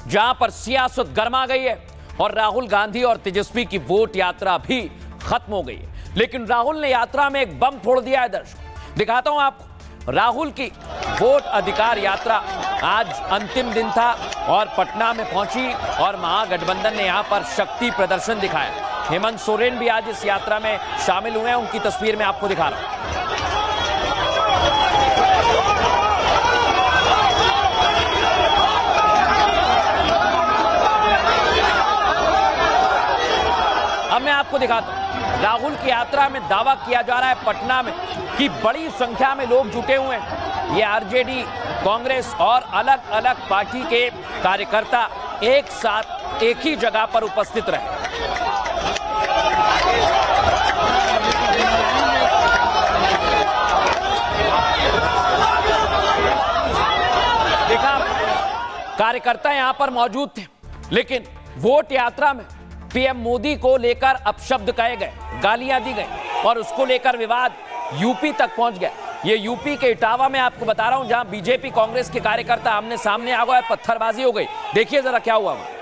जहां पर सियासत गर्मा गई है और राहुल गांधी और तेजस्वी की वोट यात्रा भी खत्म हो गई है। लेकिन राहुल ने यात्रा में एक बम फोड़ दिया है। दर्शकों दिखाता हूं आपको। राहुल की वोट अधिकार यात्रा आज अंतिम दिन था और पटना में पहुंची और महागठबंधन ने यहां पर शक्ति प्रदर्शन दिखाया। हेमंत सोरेन भी आज इस यात्रा में शामिल हुए हैं। उनकी तस्वीर मैं आपको दिखा रहा हूं। अब मैं आपको दिखाता हूं। राहुल की यात्रा में दावा किया जा रहा है पटना में कि बड़ी संख्या में लोग जुटे हुए हैं। ये आरजेडी, कांग्रेस और अलग अलग पार्टी के कार्यकर्ता एक साथ एक ही जगह पर उपस्थित रहे। देखा कार्यकर्ता यहां पर मौजूद थे, लेकिन वोट यात्रा में पीएम मोदी को लेकर अपशब्द कहे गए, गालियां दी गई और उसको लेकर विवाद यूपी तक पहुंच गया। ये यूपी के इटावा में आपको बता रहा हूं, जहां बीजेपी कांग्रेस के कार्यकर्ता आमने सामने आ गए, पत्थरबाजी हो गई। देखिए जरा क्या हुआ वहां।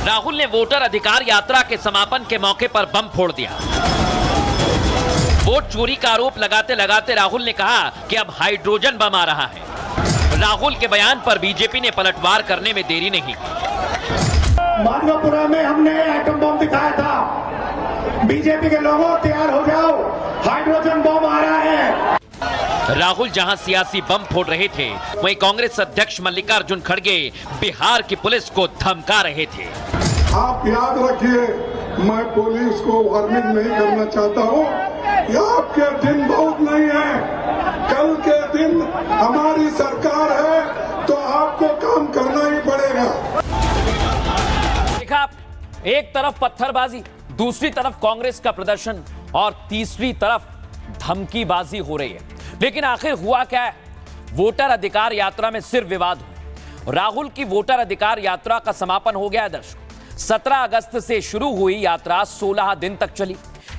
राहुल ने वोटर अधिकार यात्रा के समापन के मौके पर बम फोड़ दिया। वोट चोरी का आरोप लगाते लगाते राहुल ने कहा कि अब हाइड्रोजन बम आ रहा है। राहुल के बयान पर बीजेपी ने पलटवार करने में देरी नहीं की। माधवपुरा में हमने एटम बम दिखाया था। बीजेपी के लोगों तैयार हो जाओ, हाइड्रोजन बम आ रहा है। राहुल जहां सियासी बम फोड़ रहे थे, वहीं कांग्रेस अध्यक्ष मल्लिकार्जुन खड़गे बिहार की पुलिस को धमका रहे थे। आप याद रखिए, मैं पुलिस को वार्निंग नहीं करना चाहता हूँ। आपके दिन बहुत नहीं है, कल के दिन हमारी सरकार है तो आपको काम करना ही पड़ेगा। देखा, एक तरफ पत्थरबाजी, दूसरी तरफ कांग्रेस का प्रदर्शन और तीसरी तरफ धमकीबाजी हो रही है। लेकिन आखिर हुआ क्या है? वोटर अधिकार यात्रा में सिर्फ विवाद हुआ। राहुल की वोटर अधिकार यात्रा का समापन हो गया है। दर्शकों 17 अगस्त से शुरू हुई यात्रा 16 दिन तक चली।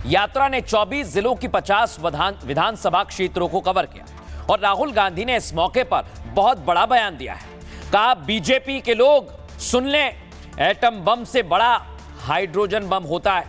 यात्रा ने 24 जिलों की 50 विधानसभा क्षेत्रों को कवर किया और राहुल गांधी ने इस मौके पर बहुत बड़ा बयान दिया है। कहा, बीजेपी के लोग सुन लें, एटम बम से बड़ा हाइड्रोजन बम होता है।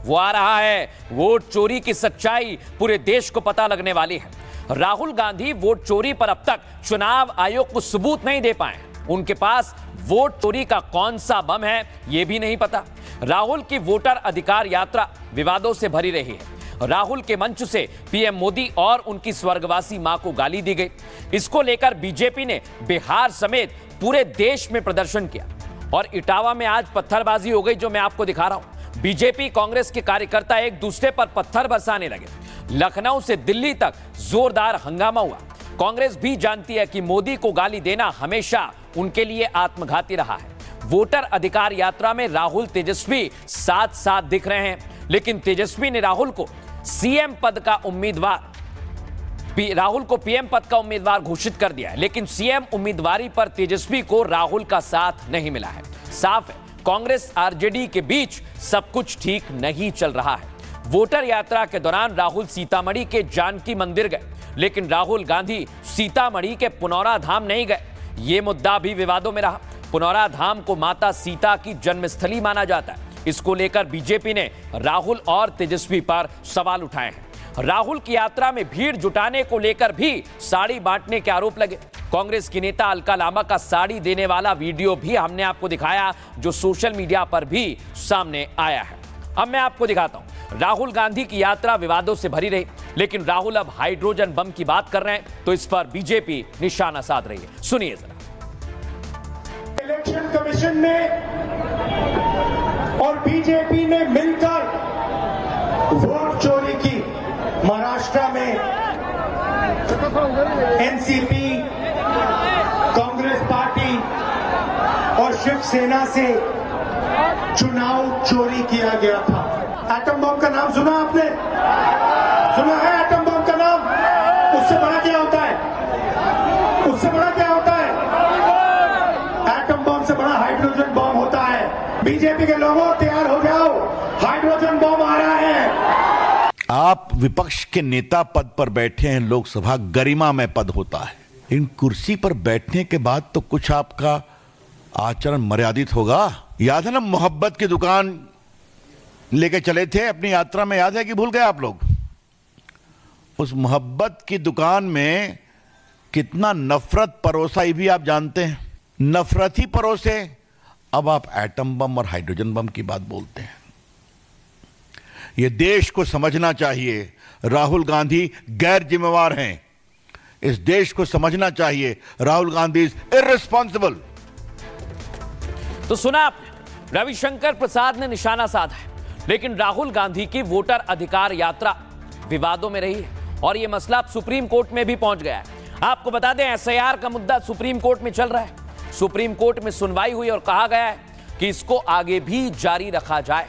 वो आ रहा है। वोट चोरी की सच्चाई पूरे देश को पता लगने वाली है। राहुल गांधी वोट चोरी पर अब तक चुनाव आयोग को सबूत नहीं दे पाए। उनके पास वोट चोरी का कौन सा बम है यह भी नहीं पता। राहुल की वोटर अधिकार यात्रा विवादों से भरी रही है। राहुल के मंच से पीएम मोदी और उनकी स्वर्गवासी मां को गाली दी गई। इसको लेकर बीजेपी ने बिहार समेत पूरे देश में प्रदर्शन किया और इटावा में आज पत्थरबाजी हो गई, जो मैं आपको दिखा रहा हूं। बीजेपी कांग्रेस के कार्यकर्ता एक दूसरे पर पत्थर बरसाने लगे। लखनऊ से दिल्ली तक जोरदार हंगामा हुआ। कांग्रेस भी जानती है कि मोदी को गाली देना हमेशा उनके लिए आत्मघाती रहा है। वोटर अधिकार यात्रा में राहुल तेजस्वी साथ साथ दिख रहे हैं, लेकिन तेजस्वी ने राहुल को सीएम पद का उम्मीदवार राहुल को पीएम पद का उम्मीदवार घोषित कर दिया है, लेकिन सीएम उम्मीदवारी पर तेजस्वी को राहुल का साथ नहीं मिला है। साफ है, कांग्रेस आरजेडी के बीच सब कुछ ठीक नहीं चल रहा है। वोटर यात्रा के दौरान राहुल सीतामढ़ी के जानकी मंदिर गए, लेकिन राहुल गांधी सीतामढ़ी के पुनौरा धाम नहीं गए। यह मुद्दा भी विवादों में रहा। पुनौरा धाम को माता सीता की जन्मस्थली माना जाता है। इसको लेकर बीजेपी ने राहुल और तेजस्वी पर सवाल उठाए हैं। राहुल की यात्रा में भीड़ जुटाने को लेकर भी साड़ी बांटने के आरोप लगे। कांग्रेस की नेता अलका लांबा का साड़ी देने वाला वीडियो भी हमने आपको दिखाया, जो सोशल मीडिया पर भी सामने आया है। अब मैं आपको दिखाता हूं। राहुल गांधी की यात्रा विवादों से भरी रही, लेकिन राहुल अब हाइड्रोजन बम की बात कर रहे हैं, तो इस पर बीजेपी निशाना साध रही है। सुनिए जरा। इलेक्शन कमीशन ने और बीजेपी ने मिलकर वोट चोरी की। महाराष्ट्र में एनसीपी, कांग्रेस पार्टी और शिवसेना से चुनाव चोरी किया गया था। एटम बम का नाम सुना आपने? सुना है एटम बम का नाम? उससे बड़ा क्या होता है? उससे बड़ा क्या होता है? एटम बम से बड़ा हाइड्रोजन बम होता है। बीजेपी के लोगों तैयार हो जाओ, हाइड्रोजन बम आ रहा है। आप विपक्ष के नेता पद पर बैठे हैं, लोकसभा गरिमा में पद होता है। इन कुर्सी पर बैठने के बाद तो कुछ आपका आचरण मर्यादित होगा। याद है ना, मोहब्बत की दुकान लेके चले थे अपनी यात्रा में, याद है कि भूल गए आप लोग? उस मोहब्बत की दुकान में कितना नफरत परोसा, ये भी आप जानते हैं। नफरत ही परोसे, अब आप एटम बम और हाइड्रोजन बम की बात बोलते हैं। यह देश को समझना चाहिए, राहुल गांधी गैर जिम्मेवार हैं। इस देश को समझना चाहिए, राहुल गांधी इज इर्रिस्पॉन्सिबल। तो सुना आपने, रविशंकर प्रसाद ने निशाना साधा है, लेकिन राहुल गांधी की वोटर अधिकार यात्रा विवादों में रही है और यह मसला अब सुप्रीम कोर्ट में भी पहुंच गया है। आपको बता दें, एसआईआर का मुद्दा सुप्रीम कोर्ट में चल रहा है। सुप्रीम कोर्ट में सुनवाई हुई और कहा गया है कि इसको आगे भी जारी रखा जाए।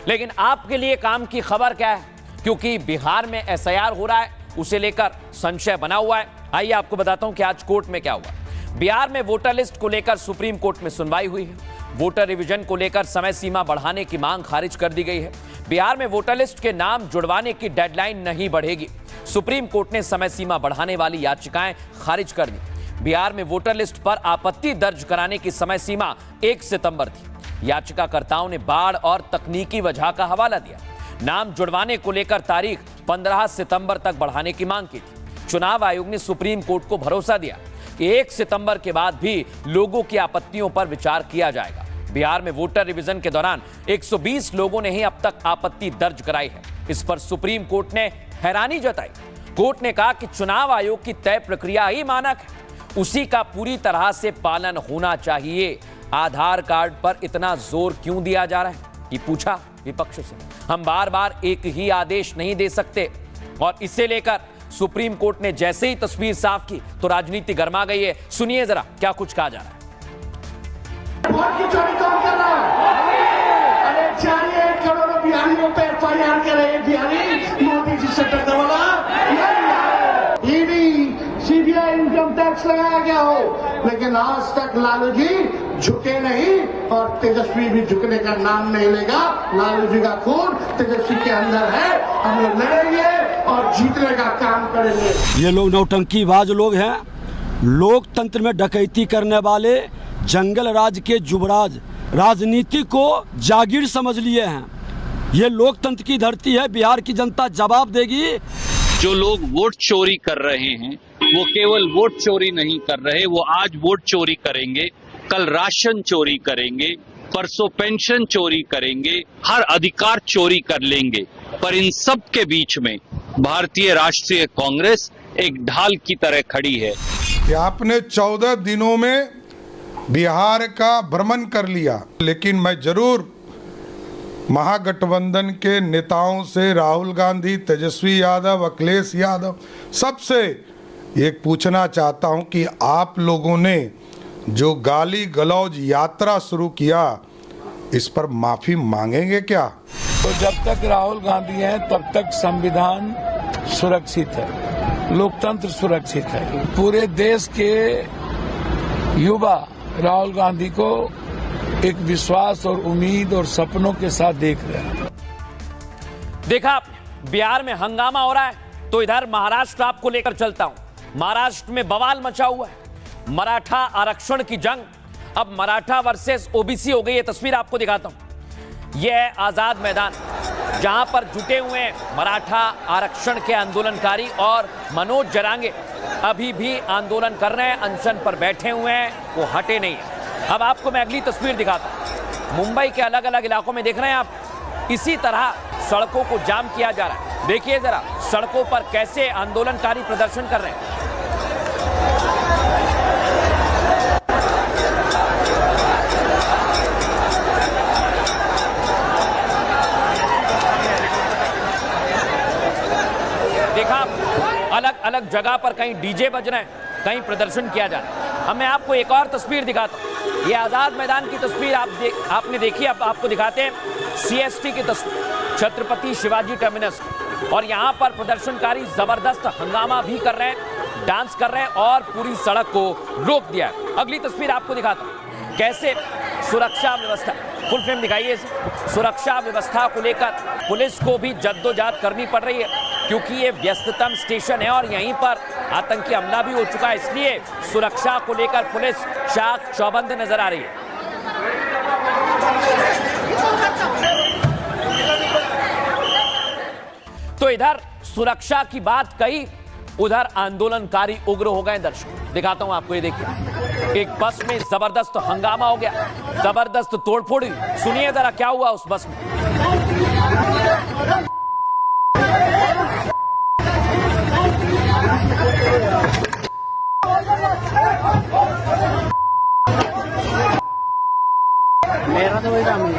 लेकिन आपके लिए काम की खबर क्या है, क्योंकि बिहार में एसआईआर हो रहा है, उसे लेकर संशय बना हुआ है। आइए आपको बताता हूं कि आज कोर्ट में क्या हुआ। बिहार में वोटर लिस्ट को लेकर सुप्रीम कोर्ट में सुनवाई हुई है। वोटर रिवीजन को लेकर समय सीमा बढ़ाने की मांग खारिज कर दी गई है। बिहार में वोटर लिस्ट के नाम जुड़वाने की डेडलाइन नहीं बढ़ेगी। सुप्रीम कोर्ट ने समय सीमा बढ़ाने वाली याचिकाएं खारिज कर दी। बिहार में वोटर लिस्ट पर आपत्ति दर्ज कराने की समय सीमा 1 सितंबर थी। याचिकाकर्ताओं ने बाढ़ और तकनीकी वजह का हवाला दिया। नाम जुड़वाने को लेकर तारीख 15 सितंबर तक बढ़ाने की मांग की थी। चुनाव आयोग ने सुप्रीम कोर्ट को भरोसा दिया कि 1 सितंबर के बाद भी लोगों की आपत्तियों पर विचार किया जाएगा। बिहार में वोटर रिवीजन के दौरान 120 लोगों ने ही अब तक आपत्ति दर्ज कराई है। इस पर सुप्रीम कोर्ट ने हैरानी जताई। कोर्ट ने कहा कि चुनाव आयोग की तय प्रक्रिया ही मानक है, उसी का पूरी तरह से पालन होना चाहिए। आधार कार्ड पर इतना जोर क्यों दिया जा रहा है, ये पूछा विपक्ष से। हम बार बार एक ही आदेश नहीं दे सकते। और इसे लेकर सुप्रीम कोर्ट ने जैसे ही तस्वीर साफ की तो राजनीति गर्मा गई है। सुनिए जरा क्या कुछ कहा जा रहा है। वोट की चोरी कौन कर रहा है? अरे 4 करोड़ बिहारियों पे एफआईआर करे। बिहारी मोदी जी से डरने वाला ईडी सीबीआई इनकम टैक्स लगाया गया हो, लेकिन आज तक लालू जी झुके नहीं और तेजस्वी भी झुकने का नाम नहीं लेगा। लालू जी का खून तेजस्वी के अंदर है। हम लोग लड़ेंगे और जीतने का काम करेंगे। ये लोग नौटंकीबाज लोग हैं, लोकतंत्र में डकैती करने वाले, जंगल राज के जुबराज, राजनीति को जागीर समझ लिए हैं। ये लोकतंत्र की धरती है, बिहार की जनता जवाब देगी। जो लोग वोट चोरी कर रहे हैं वो केवल वोट चोरी नहीं कर रहे, वो आज वोट चोरी करेंगे, कल राशन चोरी करेंगे, परसों पेंशन चोरी करेंगे, हर अधिकार चोरी कर लेंगे। पर इन सब के बीच में भारतीय राष्ट्रीय कांग्रेस एक ढाल की तरह खड़ी है। कि आपने 14 दिनों में बिहार का भ्रमण कर लिया, लेकिन मैं जरूर महागठबंधन के नेताओं से, राहुल गांधी, तेजस्वी यादव, अखिलेश यादव, सबसे एक पूछना चाहता हूं कि आप लोगों ने जो गाली गलौज यात्रा शुरू किया, इस पर माफी मांगेंगे क्या? तो जब तक राहुल गांधी हैं तब तक संविधान सुरक्षित है, लोकतंत्र सुरक्षित है। पूरे देश के युवा राहुल गांधी को एक विश्वास और उम्मीद और सपनों के साथ देख रहे हैं। देखा आपने, बिहार में हंगामा हो रहा है, तो इधर महाराष्ट्र आपको लेकर चलता हूं। महाराष्ट्र में बवाल मचा हुआ है, मराठा आरक्षण की जंग, अब मराठा वर्सेस ओबीसी हो गई। ये तस्वीर आपको दिखाता हूं। यह है आजाद मैदान, जहां पर जुटे हुए हैं मराठा आरक्षण के आंदोलनकारी और मनोज जरांगे अभी भी आंदोलन कर रहे हैं, अनशन पर बैठे हुए हैं, वो हटे नहीं है। अब आपको मैं अगली तस्वीर दिखाता हूं। मुंबई के अलग अलग इलाकों में देख रहे हैं आप, इसी तरह सड़कों को जाम किया जा रहा है। देखिए जरा सड़कों पर कैसे आंदोलनकारी प्रदर्शन कर रहे हैं। देखा अलग अलग जगह पर कहीं डीजे बज रहे हैं, कहीं प्रदर्शन किया जा रहा है। अब मैं आपको एक और तस्वीर दिखाता हूं। ये आजाद मैदान की तस्वीर आपने देखी, अब आपको दिखाते हैं सीएसटी की तस्वीर, छत्रपति शिवाजी टर्मिनस की। और यहां पर प्रदर्शनकारी जबरदस्त हंगामा भी कर रहे हैं, डांस कर रहे हैं और पूरी सड़क को रोक दिया है। अगली तस्वीर आपको दिखाता हूं, कैसे सुरक्षा व्यवस्था, फुल फ्रेम दिखाइए इसे। सुरक्षा व्यवस्था को लेकर पुलिस को भी जद्दोजहद करनी पड़ रही है, क्योंकि ये व्यस्ततम स्टेशन है और यहीं पर आतंकी हमला भी हो चुका है, इसलिए सुरक्षा को लेकर पुलिस चाक चौबंद नजर आ रही है। तो इधर सुरक्षा की बात कही, उधर आंदोलनकारी उग्र हो गए। दर्शक दिखाता हूं आपको, ये देखिए एक बस में जबरदस्त हंगामा हो गया, जबरदस्त तोड़फोड़ हुई। सुनिए जरा क्या हुआ उस बस में। मेरा तो वही काम है।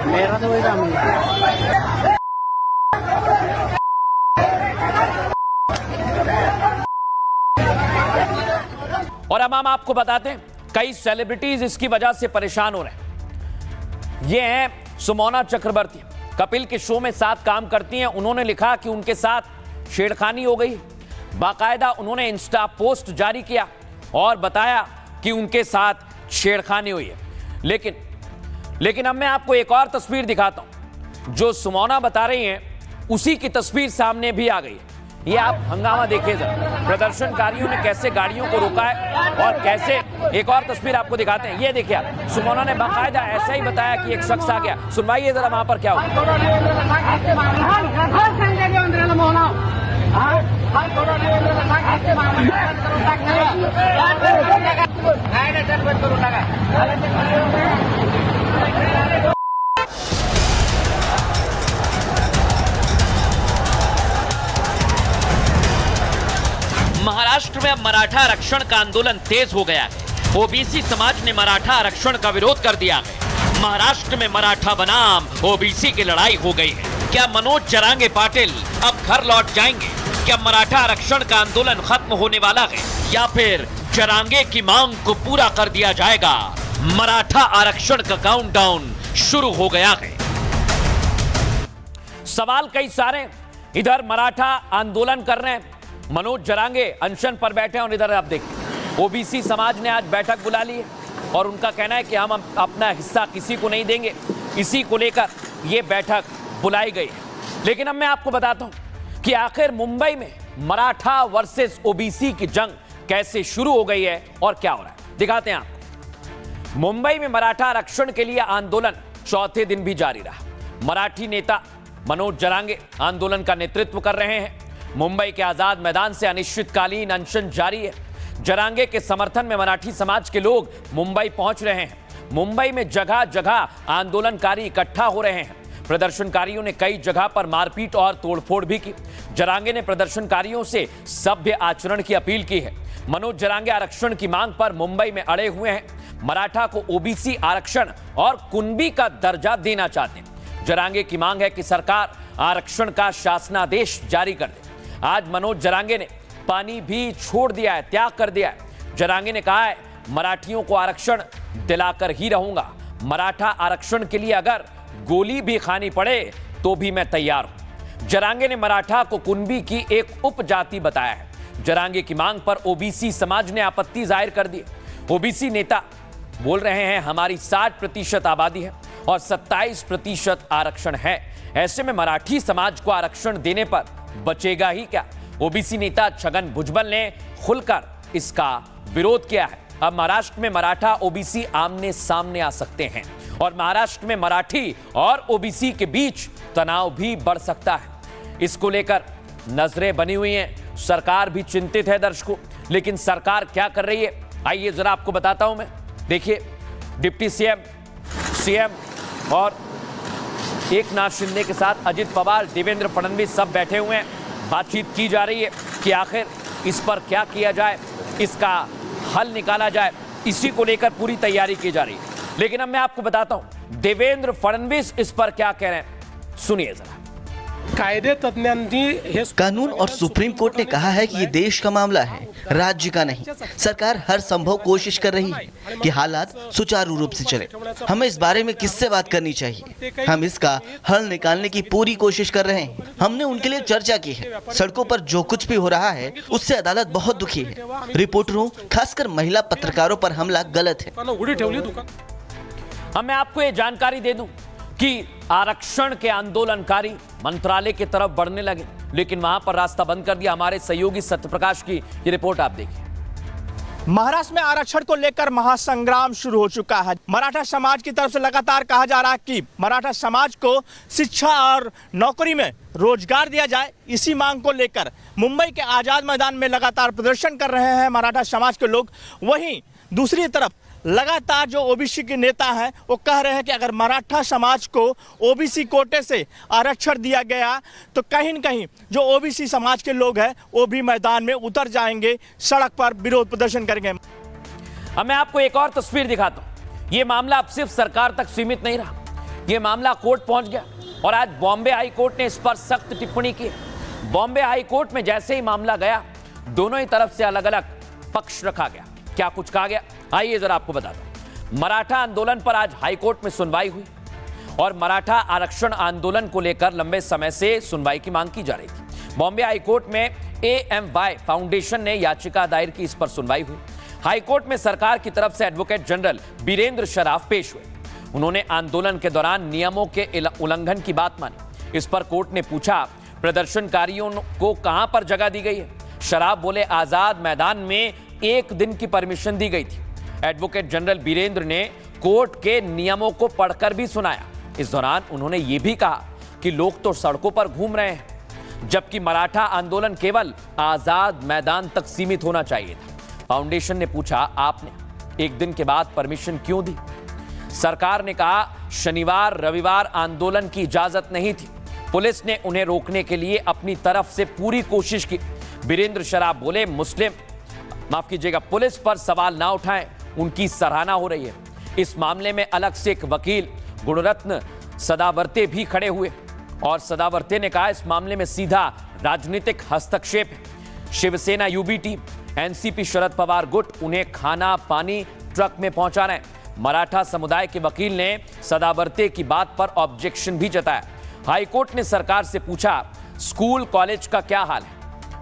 मेरा तो वही काम है। और अब हम आपको बताते हैं, कई सेलिब्रिटीज इसकी वजह से परेशान हो रहे हैं। ये हैं सुमोना चक्रवर्ती, कपिल के शो में साथ काम करती हैं। उन्होंने लिखा कि उनके साथ छेड़खानी हो गई। बाकायदा उन्होंने इंस्टा पोस्ट जारी किया और बताया कि उनके साथ छेड़खानी हुई है। लेकिन अब मैं आपको एक और तस्वीर दिखाता हूं, जो सुमोना बता रही हैं उसी की तस्वीर सामने भी आ गई है। ये आप हंगामा देखिए जरा, प्रदर्शनकारियों ने कैसे गाड़ियों को रोका है और कैसे, एक और तस्वीर आपको दिखाते हैं। ये देखिए आप, सुमोना ने बाकायदा ऐसा ही बताया कि एक शख्स आ गया। सुनवाइए जरा वहां पर क्या हुआ। महाराष्ट्र में अब मराठा आरक्षण का आंदोलन तेज हो गया है। ओबीसी समाज ने मराठा आरक्षण का विरोध कर दिया है। महाराष्ट्र में मराठा बनाम ओबीसी की लड़ाई हो गई है। क्या मनोज जरांगे पाटिल अब घर लौट जाएंगे? क्या मराठा आरक्षण का आंदोलन खत्म होने वाला है या फिर जरांगे की मांग को पूरा कर दिया जाएगा? मराठा आरक्षण का काउंटडाउन शुरू हो गया है। सवाल कई सारे, इधर मराठा आंदोलन कर रहे हैं, मनोज जरांगे अनशन पर बैठे हैं, और इधर आप देखिए ओबीसी समाज ने आज बैठक बुला ली है और उनका कहना है कि हम अपना हिस्सा किसी को नहीं देंगे। इसी को लेकर यह बैठक बुलाई गई है। लेकिन अब मैं आपको बताता हूं कि आखिर मुंबई में मराठा वर्सेस ओबीसी की जंग कैसे शुरू हो गई है और क्या हो रहा है, दिखाते हैं आपको। मुंबई में मराठा आरक्षण के लिए आंदोलन चौथे दिन भी जारी रहा। मराठी नेता मनोज जरांगे आंदोलन का नेतृत्व कर रहे हैं। मुंबई के आजाद मैदान से अनिश्चितकालीन अनशन जारी है। जरांगे के समर्थन में मराठी समाज के लोग मुंबई पहुंच रहे हैं। मुंबई में जगह जगह आंदोलनकारी इकट्ठा हो रहे हैं। प्रदर्शनकारियों ने कई जगह पर मारपीट और तोड़फोड़ भी की। जरांगे ने प्रदर्शनकारियों से सभ्य आचरण की अपील की है। मनोज जरांगे आरक्षण की मांग पर मुंबई में अड़े हुए हैं। मराठा को ओबीसी आरक्षण और कुनबी का दर्जा देना चाहते हैं। जरांगे की मांग है कि सरकार आरक्षण का शासनादेश जारी कर दे। आज मनोज जरांगे ने पानी भी छोड़ दिया है, त्याग कर दिया है। जरांगे ने कहा है, मराठियों को आरक्षण दिलाकर ही रहूंगा। मराठा आरक्षण के लिए अगर गोली भी खानी पड़े तो भी मैं तैयार हूं। जरांगे ने मराठा को कुनबी की एक उपजाति बताया है। जरांगे की मांग पर ओबीसी समाज ने आपत्ति जाहिर कर दी। ओबीसी नेता बोल रहे हैं, हमारी 60% आबादी है और 27% आरक्षण है। ऐसे में मराठी समाज को आरक्षण देने पर बचेगा ही क्या? ओबीसी नेता छगन भुजबल ने खुलकर इसका विरोध किया है। अब महाराष्ट्र में मराठा ओबीसी आमने सामने आ सकते हैं और महाराष्ट्र में मराठी और ओबीसी के बीच तनाव भी बढ़ सकता है। इसको लेकर नजरें बनी हुई हैं। सरकार भी चिंतित है दर्शकों, लेकिन सरकार क्या कर रही है आइए जरा आपको बताता हूं मैं। देखिए, डिप्टी सीएम और एकनाथ शिंदे के साथ अजित पवार, देवेंद्र फडणवीस सब बैठे हुए हैं। बातचीत की जा रही है कि आखिर इस पर क्या किया जाए, इसका हल निकाला जाए। इसी को लेकर पूरी तैयारी की जा रही है। लेकिन अब मैं आपको बताता हूं देवेंद्र फडणवीस इस पर क्या कह रहे हैं, सुनिए जरा। कानून और सुप्रीम कोर्ट ने कहा है कि ये देश का मामला है, राज्य का नहीं। सरकार हर संभव कोशिश कर रही है कि हालात सुचारू रूप से चले। हमें इस बारे में किससे बात करनी चाहिए, हम इसका हल निकालने की पूरी कोशिश कर रहे हैं। हमने उनके लिए चर्चा की है। सड़कों पर जो कुछ भी हो रहा है उससे अदालत बहुत दुखी है। रिपोर्टरों, खासकर महिला पत्रकारों पर हमला गलत है। अब मैं आपको ये जानकारी दे दूं कि आरक्षण के आंदोलनकारी मंत्रालय की तरफ बढ़ने लगे, लेकिन वहां पर रास्ता बंद कर दिया। हमारे सहयोगी सत्यप्रकाश की ये रिपोर्ट आप देखिए। महाराष्ट्र में आरक्षण को लेकर महासंग्राम शुरू हो चुका है। मराठा समाज की तरफ से लगातार कहा जा रहा है कि मराठा समाज को शिक्षा और नौकरी में रोजगार दिया जाए। इसी मांग को लेकर मुंबई के आजाद मैदान में लगातार प्रदर्शन कर रहे हैं मराठा समाज के लोग। वहीं दूसरी तरफ लगातार जो ओबीसी के नेता हैं वो कह रहे हैं कि अगर मराठा समाज को ओबीसी कोटे से आरक्षण दिया गया तो कहीं न कहीं जो ओबीसी समाज के लोग हैं वो भी मैदान में उतर जाएंगे, सड़क पर विरोध प्रदर्शन करेंगे। अब मैं आपको एक और तस्वीर दिखाता हूं। ये मामला अब सिर्फ सरकार तक सीमित नहीं रहा, ये मामला कोर्ट पहुंच गया और आज बॉम्बे हाई कोर्ट ने इस पर सख्त टिप्पणी की। बॉम्बे हाई कोर्ट में जैसे ही मामला गया, दोनों ही तरफ से अलग अलग पक्ष रखा गया। क्या कुछ कहा गया आइए जरा आपको बता दूं। मराठा आंदोलन पर आज हाईकोर्ट में सुनवाई हुई और मराठा आरक्षण आंदोलन को लेकर लंबे समय से सुनवाई की मांग की जा रही थी। बॉम्बे हाईकोर्ट में AMY फाउंडेशन ने याचिका दायर की, इस पर सुनवाई हुई। हाईकोर्ट में सरकार की तरफ से एडवोकेट जनरल बीरेंद्र शराफ पेश हुए। उन्होंने आंदोलन के दौरान नियमों के उल्लंघन की बात मानी। इस पर कोर्ट ने पूछा, प्रदर्शनकारियों को कहां पर जगह दी गई है? शराफ बोले, आजाद मैदान में 1 दिन की परमिशन दी गई थी। एडवोकेट जनरल बीरेंद्र ने कोर्ट के नियमों को पढ़कर भी सुनाया। इस दौरान उन्होंने यह भी कहा कि लोग तो सड़कों पर घूम रहे हैं, जबकि मराठा आंदोलन केवल आजाद मैदान तक सीमित होना चाहिए था। फाउंडेशन ने पूछा, आपने 1 दिन के बाद परमिशन क्यों दी? सरकार ने कहा, शनिवार रविवार आंदोलन की इजाजत नहीं थी। पुलिस ने उन्हें रोकने के लिए अपनी तरफ से पूरी कोशिश की। बीरेंद्र शराफ बोले, पुलिस पर सवाल ना उठाएं, उनकी सराहना हो रही है। इस मामले में अलग से एक वकील गुणरत्न सदावर्ते भी खड़े हुए और सदावर्ते ने कहा, इस मामले में सीधा राजनीतिक हस्तक्षेप है। शिवसेना UBT, NCP शरद पवार गुट उन्हें खाना पानी ट्रक में पहुंचा रहे हैं। मराठा समुदाय के वकील ने सदावर्ते की बात पर ऑब्जेक्शन भी जताया। हाईकोर्ट ने सरकार से पूछा, स्कूल कॉलेज का क्या हाल है?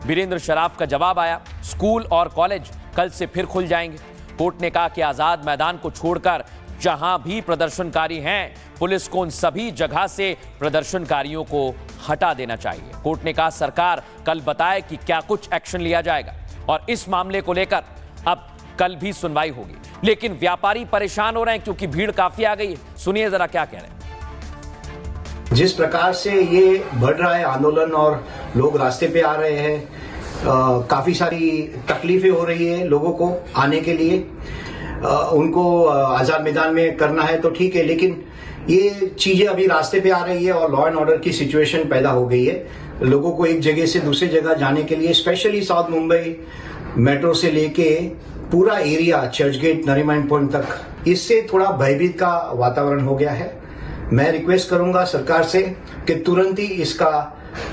बीरेंद्र शराफ का जवाब आया, स्कूल और कॉलेज कल से फिर खुल जाएंगे। कोर्ट ने कहा कि आजाद मैदान को छोड़कर जहां भी प्रदर्शनकारी हैं, पुलिस को उन सभी जगह से प्रदर्शनकारियों को हटा देना चाहिए। कोर्ट ने कहा, सरकार कल बताए कि क्या कुछ एक्शन लिया जाएगा और इस मामले को लेकर अब कल भी सुनवाई होगी। लेकिन व्यापारी परेशान हो रहे हैं क्योंकि भीड़ काफी आ गई है। सुनिए जरा क्या कह रहे हैं। जिस प्रकार से ये बढ़ रहा है आंदोलन और लोग रास्ते पे आ रहे हैं, काफी सारी तकलीफें हो रही है लोगों को आने के लिए। उनको आजाद मैदान में करना है तो ठीक है, लेकिन ये चीजें अभी रास्ते पे आ रही है और लॉ एंड ऑर्डर की सिचुएशन पैदा हो गई है। लोगों को एक जगह से दूसरी जगह जाने के लिए, स्पेशली साउथ मुंबई मेट्रो से लेके पूरा एरिया चर्च गेट नरीमन पॉइंट तक, इससे थोड़ा भयभीत का वातावरण हो गया है। मैं रिक्वेस्ट करूंगा सरकार से कि तुरंत ही इसका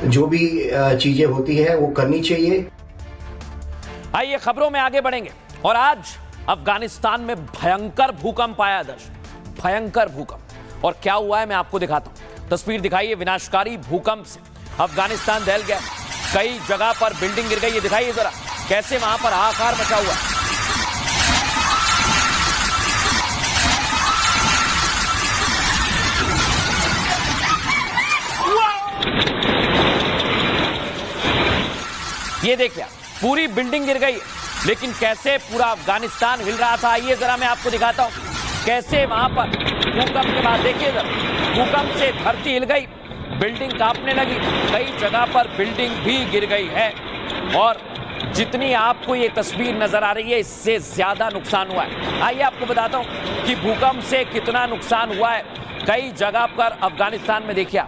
जो भी चीजें होती है वो करनी चाहिए। आइए खबरों में आगे बढ़ेंगे और आज अफगानिस्तान में भयंकर भूकंप आया दर्शक, भयंकर भूकंप। और क्या हुआ है मैं आपको दिखाता हूं। तस्वीर दिखाइए, विनाशकारी भूकंप से अफगानिस्तान दहल गया, कई जगह पर बिल्डिंग गिर गई। ये दिखाइए जरा कैसे वहां पर हाहाकार मचा हुआ है। ये देखिए पूरी बिल्डिंग गिर गई, लेकिन कैसे पूरा अफगानिस्तान हिल रहा था। आइए जरा मैं आपको दिखाता हूं कैसे वहां पर भूकंप के बाद, देखिए जरा भूकंप से धरती हिल गई, बिल्डिंग कांपने लगी, कई जगह पर बिल्डिंग भी गिर गई है। और जितनी आपको ये तस्वीर नजर आ रही है इससे ज्यादा नुकसान हुआ है। आइए आपको बताता हूं कि भूकंप से कितना नुकसान हुआ है कई जगह पर अफगानिस्तान में। देखिए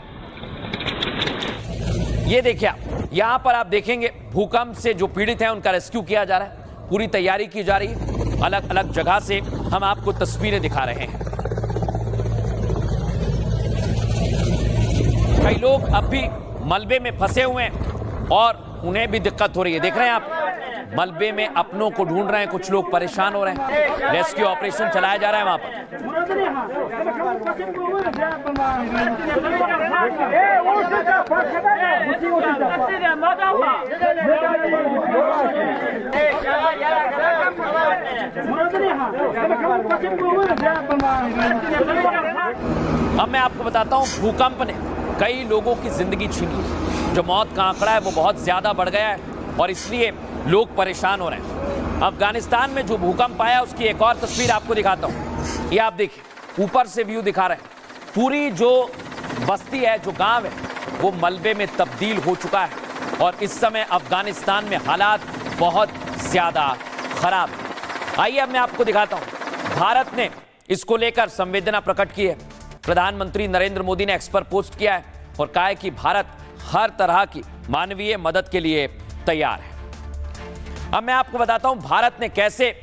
ये देखिए यहां पर आप देखेंगे भूकंप से जो पीड़ित हैं उनका रेस्क्यू किया जा रहा है, पूरी तैयारी की जा रही है। अलग अलग जगह से हम आपको तस्वीरें दिखा रहे हैं। कई लोग अब भी मलबे में फंसे हुए हैं और उन्हें भी दिक्कत हो रही है। देख रहे हैं आप मलबे में अपनों को ढूंढ रहे हैं, कुछ लोग परेशान हो रहे हैं। रेस्क्यू ऑपरेशन चलाया जा रहा है वहां पर। अब मैं आपको बताता हूं भूकंप ने कई लोगों की जिंदगी छीन ली। जो मौत का आंकड़ा है वो बहुत ज्यादा बढ़ गया है और इसलिए लोग परेशान हो रहे हैं। अफगानिस्तान में जो भूकंप आया उसकी एक और तस्वीर आपको दिखाता हूं। ये आप देखिए ऊपर से व्यू दिखा रहे हैं। पूरी जो बस्ती है, जो गांव है, वो मलबे में तब्दील हो चुका है और इस समय अफगानिस्तान में हालात बहुत ज्यादा खराब है। आइए अब मैं आपको दिखाता हूं। भारत ने इसको लेकर संवेदना प्रकट की है। प्रधानमंत्री नरेंद्र मोदी ने एक्स पर पोस्ट किया है और कहा है कि भारत हर तरह की मानवीय मदद के लिए तैयार है। अब मैं आपको बताता हूं भारत ने कैसे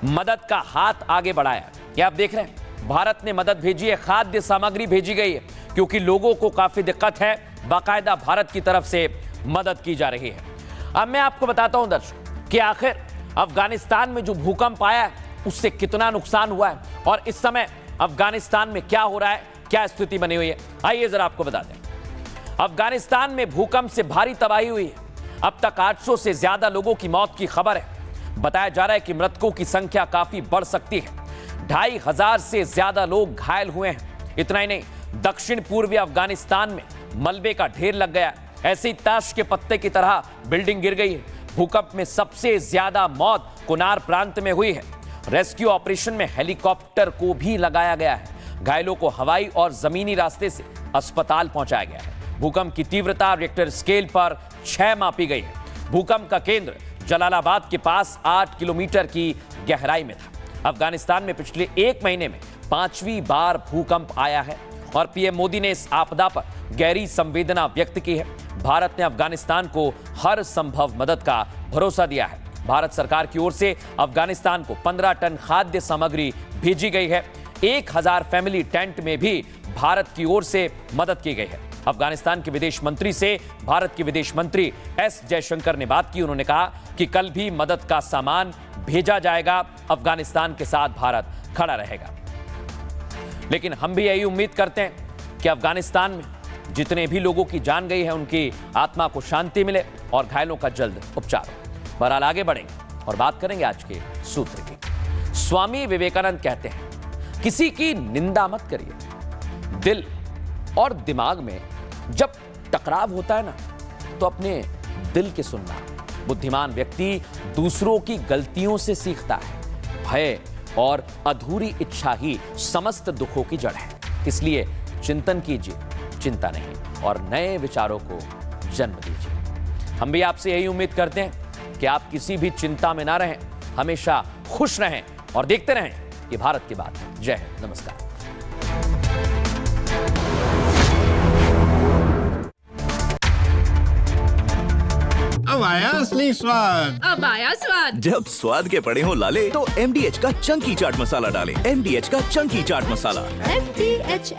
मदद का हाथ आगे बढ़ाया। ये आप देख रहे हैं भारत ने मदद भेजी है, खाद्य सामग्री भेजी गई है क्योंकि लोगों को काफी दिक्कत है। बाकायदा भारत की तरफ से मदद की जा रही है। अब मैं आपको बताता हूं दर्शक कि आखिर अफगानिस्तान में जो भूकंप आया है उससे कितना नुकसान हुआ है और इस समय अफगानिस्तान में क्या हो रहा है, क्या स्थिति बनी हुई है। आइए जरा आपको बता दें। अफगानिस्तान में भूकंप से भारी तबाही हुई है। अब तक 800 से ज्यादा लोगों की मौत की खबर है। बताया जा रहा है कि मृतकों की संख्या काफी बढ़ सकती है। 2500 से ज्यादा लोग घायल हुए हैं। इतना ही नहीं, दक्षिण पूर्वी अफगानिस्तान में मलबे का ढेर लग गया। ऐसे ही ताश के पत्ते की तरह बिल्डिंग गिर गई है। भूकंप में सबसे ज्यादा मौत कुनार प्रांत में हुई है। रेस्क्यू ऑपरेशन में हेलीकॉप्टर को भी लगाया गया है। घायलों को हवाई और जमीनी रास्ते से अस्पताल पहुंचाया गया है। भूकंप की तीव्रता रिक्टर स्केल पर 6 मापी गई है। भूकंप का केंद्र जलालाबाद के पास 8 किलोमीटर की गहराई में था। अफगानिस्तान में पिछले 1 महीने में 5वीं बार भूकंप आया है और पीएम मोदी ने इस आपदा पर गहरी संवेदना व्यक्त की है। भारत ने अफगानिस्तान को हर संभव मदद का भरोसा दिया है। भारत सरकार की ओर से अफगानिस्तान को 15 टन खाद्य सामग्री भेजी गई है। 1000 फैमिली टेंट में भी भारत की ओर से मदद की गई है। अफगानिस्तान के विदेश मंत्री से भारत के विदेश मंत्री एस जयशंकर ने बात की। उन्होंने कहा कि कल भी मदद का सामान भेजा जाएगा। अफगानिस्तान के साथ भारत खड़ा रहेगा। लेकिन हम भी यही उम्मीद करते हैं कि अफगानिस्तान में जितने भी लोगों की जान गई है उनकी आत्मा को शांति मिले और घायलों का जल्द उपचार हो। बहरहाल आगे बढ़ेंगे और बात करेंगे आज के सूत्र की। स्वामी विवेकानंद कहते हैं किसी की निंदा मत करिए। दिल और दिमाग में जब टकराव होता है ना तो अपने दिल की सुनना। बुद्धिमान व्यक्ति दूसरों की गलतियों से सीखता है। भय और अधूरी इच्छा ही समस्त दुखों की जड़ है। इसलिए चिंतन कीजिए, चिंता नहीं, और नए विचारों को जन्म दीजिए। हम भी आपसे यही उम्मीद करते हैं कि आप किसी भी चिंता में ना रहें, हमेशा खुश रहें और देखते रहें ये भारत की बात है। जय हिंद, नमस्कार। आया असली स्वाद। अब आया स्वाद। जब स्वाद के पड़े हो लाले तो MDH का चंकी चाट मसाला डालें। MDH का चंकी चाट मसाला। MDH